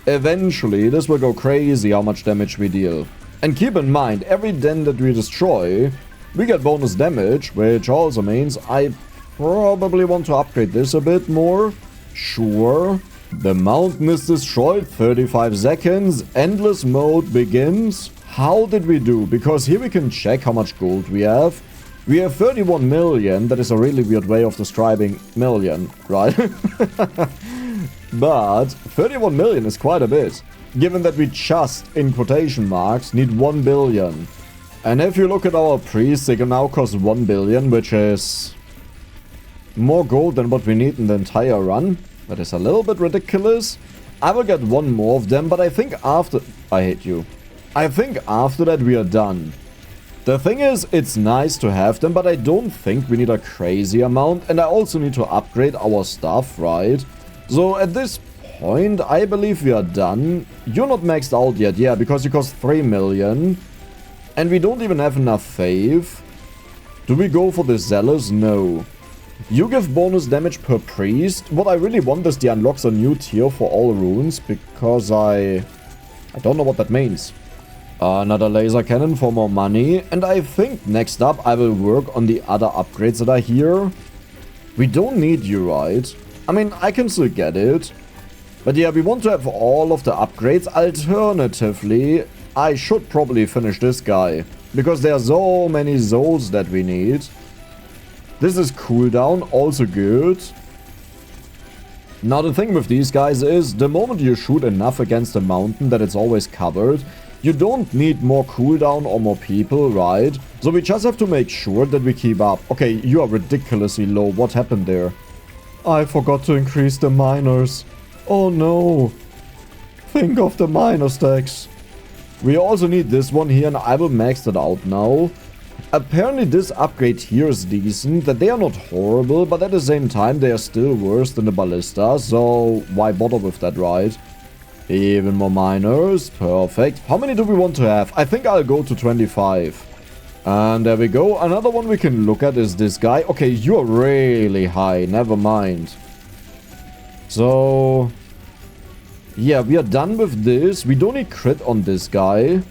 eventually this will go crazy how much damage we deal. And keep in mind, every den that we destroy, we get bonus damage, which also means I probably want to upgrade this a bit more. Sure. The mountain is destroyed, 35 seconds, endless mode begins. How did we do? Because here we can check how much gold we have. We have 31 million, that is a really weird way of describing million, right? But 31 million is quite a bit, given that we just, in quotation marks, need 1 billion. And if you look at our priests, they can now cost 1 billion, which is more gold than what we need in the entire run. That is a little bit ridiculous. I will get one more of them, but I think after... I hate you. I think after that we are done. The thing is, it's nice to have them, but I don't think we need a crazy amount. And I also need to upgrade our stuff, right? So at this point, I believe we are done. You're not maxed out yet, yeah, because you cost 3 million. And we don't even have enough faith. Do we go for the Zealous? No. You give bonus damage per priest. What I really want is the unlocks a new tier for all runes, because I don't know what that means. Another laser cannon for more money. And I think next up I will work on the other upgrades that are here. We don't need you, right? I mean, I can still get it. But yeah, we want to have all of the upgrades. Alternatively, I should probably finish this guy. Because there are so many souls that we need. This is cooldown, also good. Now the thing with these guys is, the moment you shoot enough against the mountain that it's always covered, you don't need more cooldown or more people, right? So we just have to make sure that we keep up. Okay, you are ridiculously low. What happened there? I forgot to increase the miners. Oh no. Think of the miner stacks. We also need this one here, and I will max it out now. Apparently this upgrade here is decent, that they are not horrible, but at the same time they are still worse than the Ballista, so why bother with that, right? Even more miners, perfect. How many do we want to have? I think I'll go to 25. And there we go. Another one we can look at is this guy. Okay, you're really high, never mind. So... yeah, we are done with this. We don't need crit on this guy.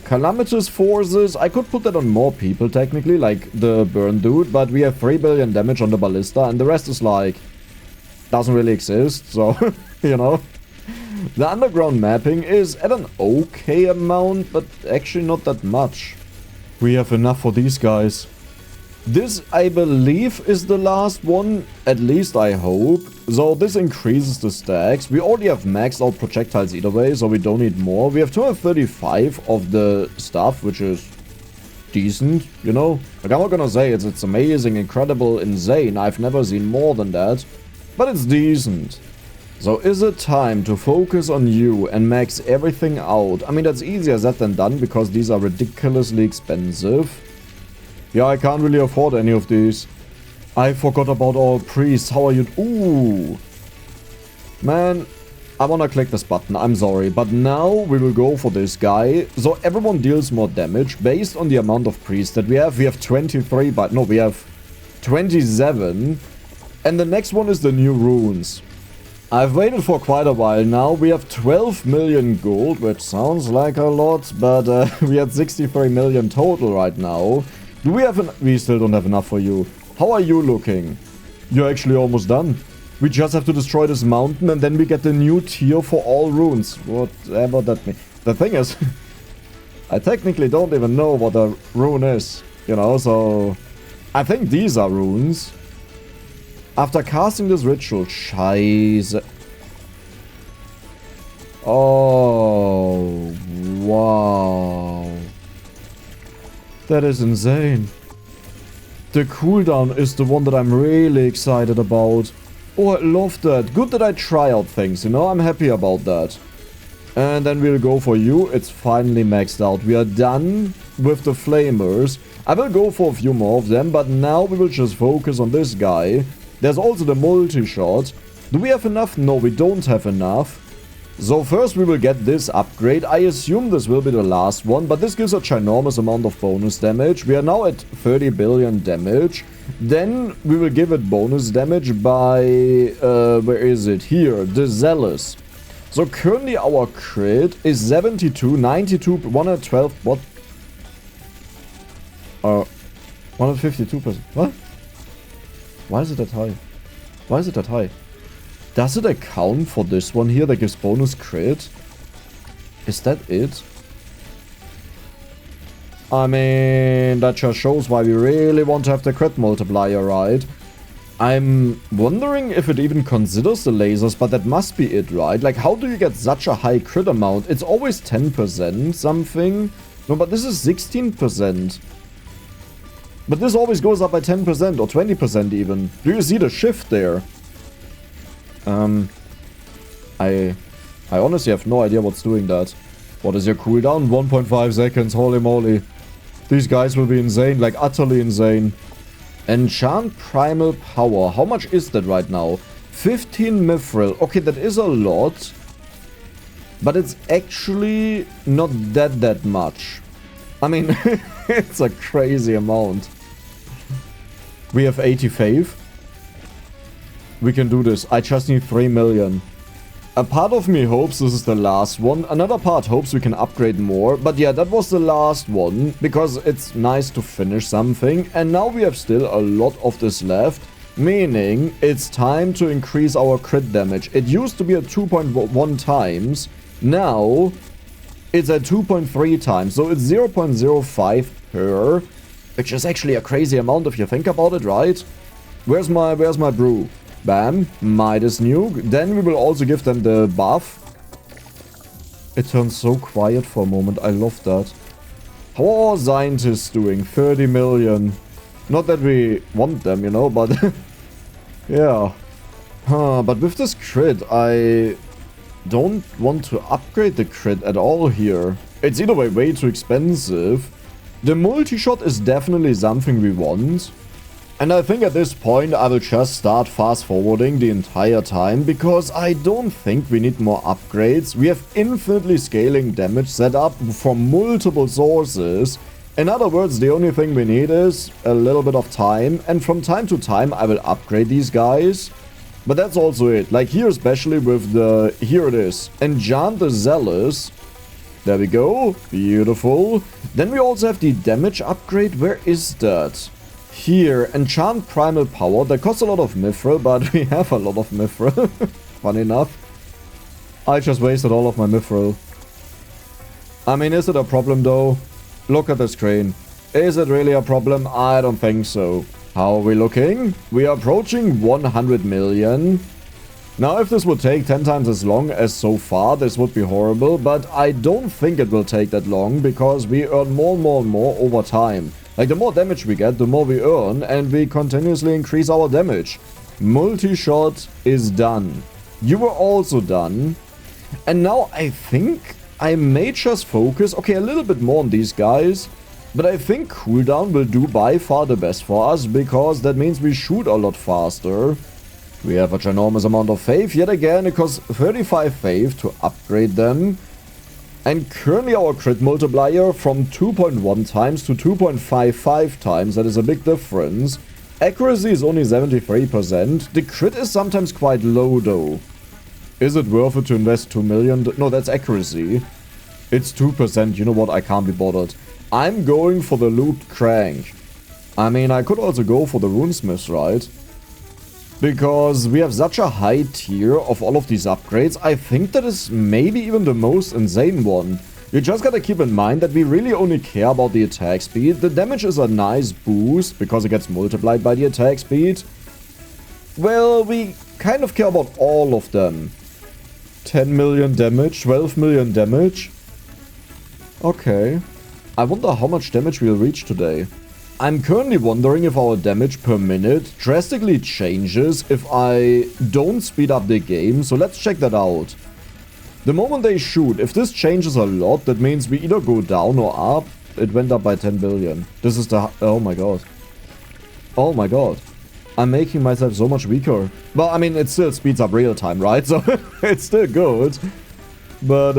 Calamitous forces. I could put that on more people, technically, like the burn dude. But we have 3 billion damage on the Ballista. And the rest is like... doesn't really exist. So, you know. The underground mapping is at an okay amount, but actually not that much. We have enough for these guys. This, I believe, is the last one. At least I hope. So this increases the stacks. We already have maxed out projectiles either way, so we don't need more. We have 235 of the stuff, which is decent, you know. Like, I'm not gonna say it's amazing, incredible, insane. I've never seen more than that. But it's decent. So is it time to focus on you and max everything out? I mean, that's easier said than done, because these are ridiculously expensive. Yeah, I can't really afford any of these. I forgot about our priests. How are you? Ooh. Man, I wanna click this button. I'm sorry. But now we will go for this guy. So everyone deals more damage based on the amount of priests that we have. We have 23, but no, we have 27. And the next one is the new runes. I've waited for quite a while now. We have 12 million gold, which sounds like a lot, but we had 63 million total right now. Do we have we still don't have enough for you. How are you looking? You're actually almost done. We just have to destroy this mountain, and then we get the new tier for all runes. Whatever that means. The thing is, I technically don't even know what a rune is. You know, so... I think these are runes. After casting this ritual, scheiße. Oh, wow. That is insane. The cooldown is the one that I'm really excited about. Oh, I love that. Good that I try out things, you know? I'm happy about that. And then we'll go for you. It's finally maxed out. We are done with the flamers. I will go for a few more of them, but now we will just focus on this guy. There's also the multi-shot. Do we have enough? No, we don't have enough. So first we will get this upgrade. I assume this will be the last one, but this gives a ginormous amount of bonus damage. We are now at 30 billion damage. Then we will give it bonus damage by, where is it? Here, the Zealous. So currently our crit is 72, 92, 112, what? 152%. What? Why is it that high? Why is it that high? Does it account for this one here that gives bonus crit? Is that it? I mean, that just shows why we really want to have the crit multiplier, right? I'm wondering if it even considers the lasers, but that must be it, right? Like, how do you get such a high crit amount? It's always 10% something. No, but this is 16%. But this always goes up by 10% or 20% even. Do you see the shift there? I honestly have no idea what's doing that. What is your cooldown? 1.5 seconds, holy moly. These guys will be insane, like utterly insane. Enchant Primal Power. How much is that right now? 15 Mithril. Okay, that is a lot. But it's actually not that much. I mean, it's a crazy amount. We have 80 faith. We can do this. I just need 3 million. A part of me hopes this is the last one. Another part hopes we can upgrade more. But yeah, that was the last one. Because it's nice to finish something. And now we have still a lot of this left. Meaning, it's time to increase our crit damage. It used to be at 2.1 times. Now, it's at 2.3 times. So it's 0.05 per. Which is actually a crazy amount if you think about it, right? Where's my brew? Bam. Midas nuke. Then we will also give them the buff. It turns so quiet for a moment. I love that. How are our scientists doing? 30 million. Not that we want them, you know, but... yeah. But with this crit, I don't want to upgrade the crit at all here. It's either way too expensive. The multi-shot is definitely something we want. And I think at this point I will just start fast forwarding the entire time, because I don't think we need more upgrades. We have infinitely scaling damage set up from multiple sources. In other words, the only thing we need is a little bit of time, and from time to time I will upgrade these guys. But that's also it. Like here especially with the... here it is. Enchant the Zealous. There we go. Beautiful. Then we also have the damage upgrade. Where is that? Here, Enchant Primal Power. That costs a lot of Mithril, but we have a lot of Mithril. Funny enough. I just wasted all of my Mithril. I mean, is it a problem though? Look at the screen. Is it really a problem? I don't think so. How are we looking? We are approaching 100 million. Now, if this would take 10 times as long as so far, this would be horrible. But I don't think it will take that long, because we earn more and more over time. Like, the more damage we get, the more we earn, and we continuously increase our damage. Multi-shot is done. You were also done. And now I think I may just focus, okay, a little bit more on these guys. But I think cooldown will do by far the best for us, because that means we shoot a lot faster. We have a ginormous amount of faith. Yet again, it costs 35 faith to upgrade them. And currently our crit multiplier from 2.1 times to 2.55 times. That is a big difference. Accuracy is only 73%. The crit is sometimes quite low though. Is it worth it to invest 2 million? No, that's accuracy. It's 2%. You know what? I can't be bothered. I'm going for the looped crank. I mean, I could also go for the runesmiths, right? Because we have such a high tier of all of these upgrades. I think that is maybe even the most insane one. You just gotta keep in mind that we really only care about the attack speed. The damage is a nice boost because it gets multiplied by the attack speed. Well, we kind of care about all of them. 10 million damage, 12 million damage. Okay. I wonder how much damage we'll reach today. I'm currently wondering if our damage per minute drastically changes if I don't speed up the game, so let's check that out. The moment they shoot, if this changes a lot, that means we either go down or up. It went up by 10 billion. This is the... Oh my god. Oh my god. I'm making myself so much weaker. Well, I mean, it still speeds up real time, right? So, it's still good. But,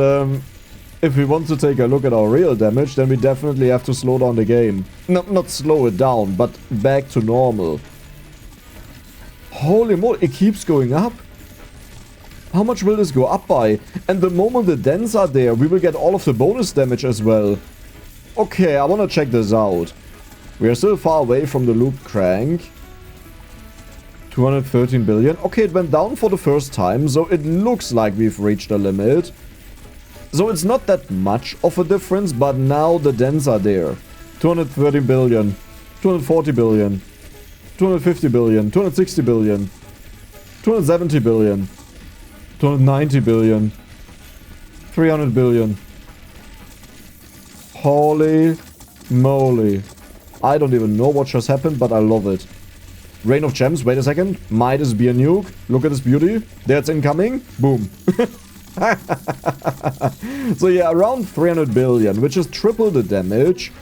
if we want to take a look at our real damage, then we definitely have to slow down the game. No, not slow it down, but back to normal. Holy moly, it keeps going up. How much will this go up by? And the moment the dents are there, we will get all of the bonus damage as well. Okay, I want to check this out. We are still far away from the loop crank. 213 billion. Okay, it went down for the first time, so it looks like we've reached a limit. So it's not that much of a difference, but now the dents are there. 230 billion, 240 billion, 250 billion, 260 billion, 270 billion, 290 billion, 300 billion. Holy moly. I don't even know what just happened, but I love it. Rain of Gems, wait a second. Might this be a nuke? Look at this beauty. There it's incoming. Boom. So yeah, around 300 billion, which is triple the damage.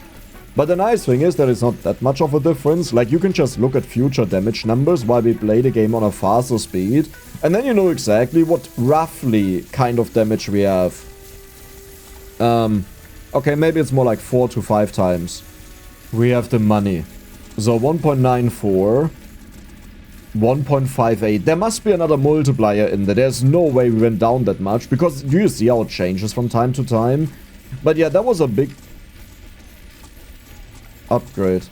But the nice thing is that it's not that much of a difference. Like, you can just look at future damage numbers while we play the game on a faster speed. And then you know exactly what roughly kind of damage we have. Okay, maybe it's more like 4 to 5 times. We have the money. So 1.94... 1.58. There must be another multiplier in there. There's no way we went down that much, because do you see how it changes from time to time? But yeah, that was a big upgrade.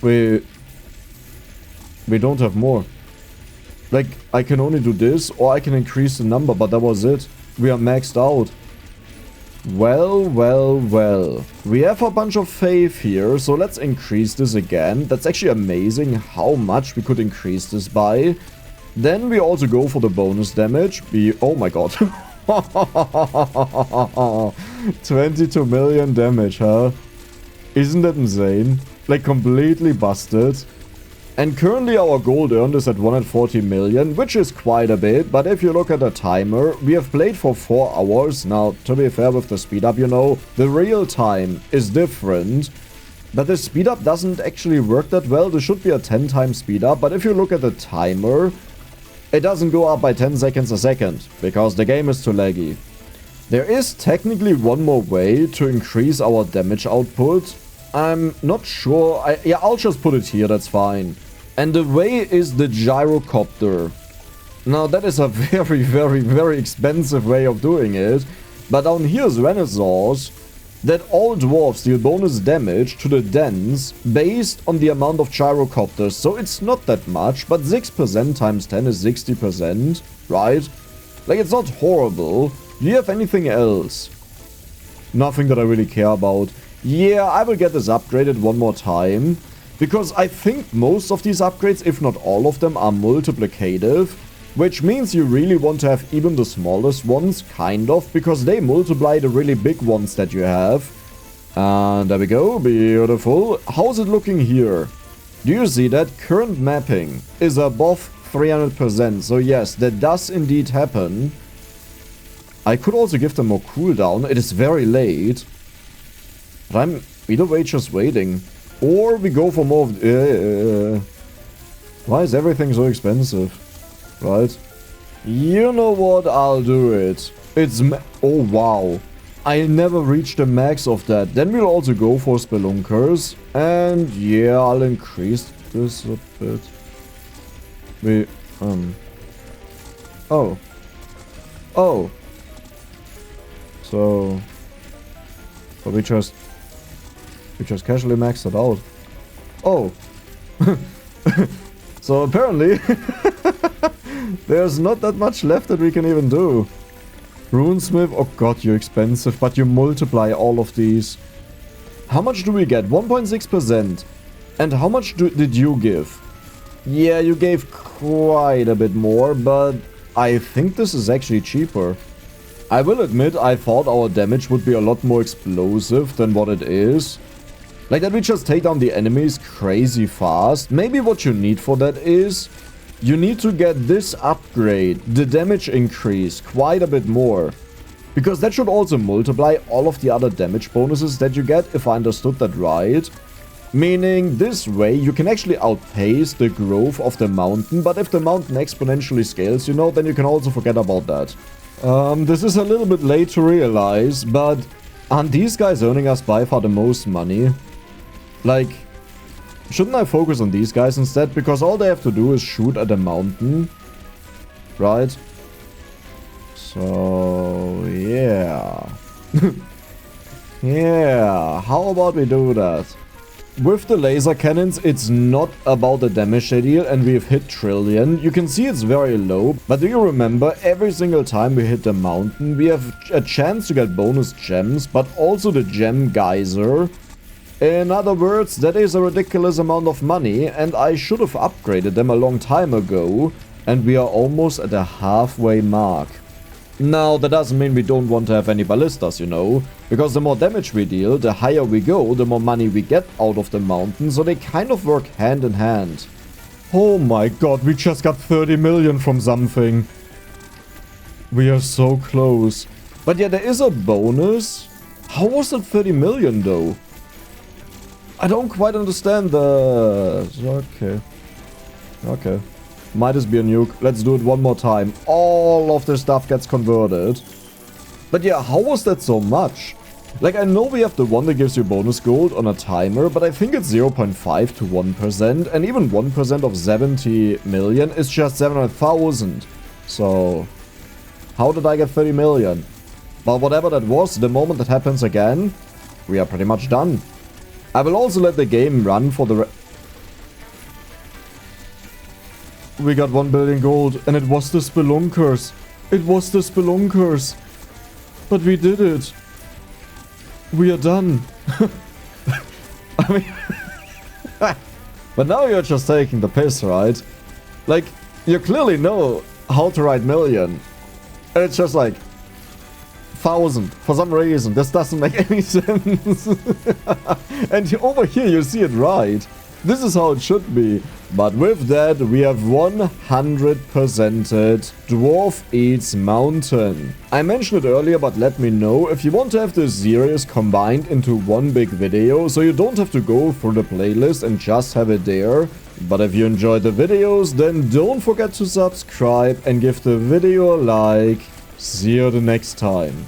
We don't have more. Like, I can only do this, or I can increase the number, but that was it. We are maxed out. Well, well, well. We have a bunch of faith here, so let's increase this again. That's actually amazing how much we could increase this by. Then we also go for the bonus damage. Oh my god. 22 million damage, huh? Isn't that insane? Like, completely busted. And currently our gold earned is at 140 million, which is quite a bit, but if you look at the timer, we have played for 4 hours. Now, to be fair with the speed up, you know, the real time is different, but the speed up doesn't actually work that well. There should be a 10 times speed up, but if you look at the timer, it doesn't go up by 10 seconds a second, because the game is too laggy. There is technically one more way to increase our damage output. I'm not sure. Yeah, I'll just put it here, that's fine. And the way is the gyrocopter. Now, that is a very, very, very expensive way of doing it. But down here is Renaissance, that all dwarves deal bonus damage to the dens based on the amount of gyrocopters. So it's not that much, but 6% times 10 is 60%, right? Like, it's not horrible. Do you have anything else? Nothing that I really care about. Yeah, I will get this upgraded one more time, because I think most of these upgrades, if not all of them, are multiplicative, which means you really want to have even the smallest ones, kind of, because they multiply the really big ones that you have. And there we go, beautiful. How's it looking here? Do you see that? Current mapping is above 300%, so yes, that does indeed happen. I could also give them more cooldown. It is very late. But I'm either way just waiting. Or we go for more of... why is everything so expensive? Right? You know what? I'll do it. It's... Oh, wow. I never reached the max of that. Then we'll also go for Spelunkers. And yeah, I'll increase this a bit. Oh. Oh. So... But we just casually maxed it out. Oh. So apparently there's not that much left that we can even do. Runesmith, oh god, you're expensive, but you multiply all of these. How much do we get? 1.6%. And how much did you give? Yeah, you gave quite a bit more, but I think this is actually cheaper. I will admit, I thought our damage would be a lot more explosive than what it is. Like that we just take down the enemies crazy fast. Maybe what you need for that is, you need to get this upgrade, the damage increase, quite a bit more. Because that should also multiply all of the other damage bonuses that you get, if I understood that right. Meaning, this way you can actually outpace the growth of the mountain, but if the mountain exponentially scales, you know, then you can also forget about that. This is a little bit late to realize, but aren't these guys earning us by far the most money? Like, shouldn't I focus on these guys instead? Because all they have to do is shoot at the mountain, right? So, yeah. Yeah, how about we do that? With the laser cannons, it's not about the damage they deal, and we've hit trillion. You can see it's very low, but do you remember, every single time we hit the mountain, we have a chance to get bonus gems, but also the gem geyser. In other words, that is a ridiculous amount of money, and I should have upgraded them a long time ago, and we are almost at a halfway mark. Now, that doesn't mean we don't want to have any ballistas, you know, because the more damage we deal, the higher we go, the more money we get out of the mountain, so they kind of work hand in hand. Oh my god, we just got 30 million from something. We are so close. But yeah, there is a bonus. How was that 30 million though? I don't quite understand the... Okay. Okay. Might as be a nuke. Let's do it one more time. All of this stuff gets converted. But yeah, how was that so much? Like, I know we have the one that gives you bonus gold on a timer, but I think it's 0.5 to 1%, and even 1% of 70 million is just 700,000. So, how did I get 30 million? Well, whatever that was, the moment that happens again, we are pretty much done. I will also let the game run for the We got 1 billion gold, and it was the Spelunkers. It was the Spelunkers. But we did it. We are done. I mean... But now you're just taking the piss, right? Like, you clearly know how to write million. And it's just like... 1,000. For some reason, this doesn't make any sense. And over here you see it right. This is how it should be. But with that, we have 100%ed Dwarf Eats Mountain. I mentioned it earlier, but let me know if you want to have this series combined into one big video, so you don't have to go through the playlist and just have it there. But if you enjoyed the videos, then don't forget to subscribe and give the video a like. See you the next time.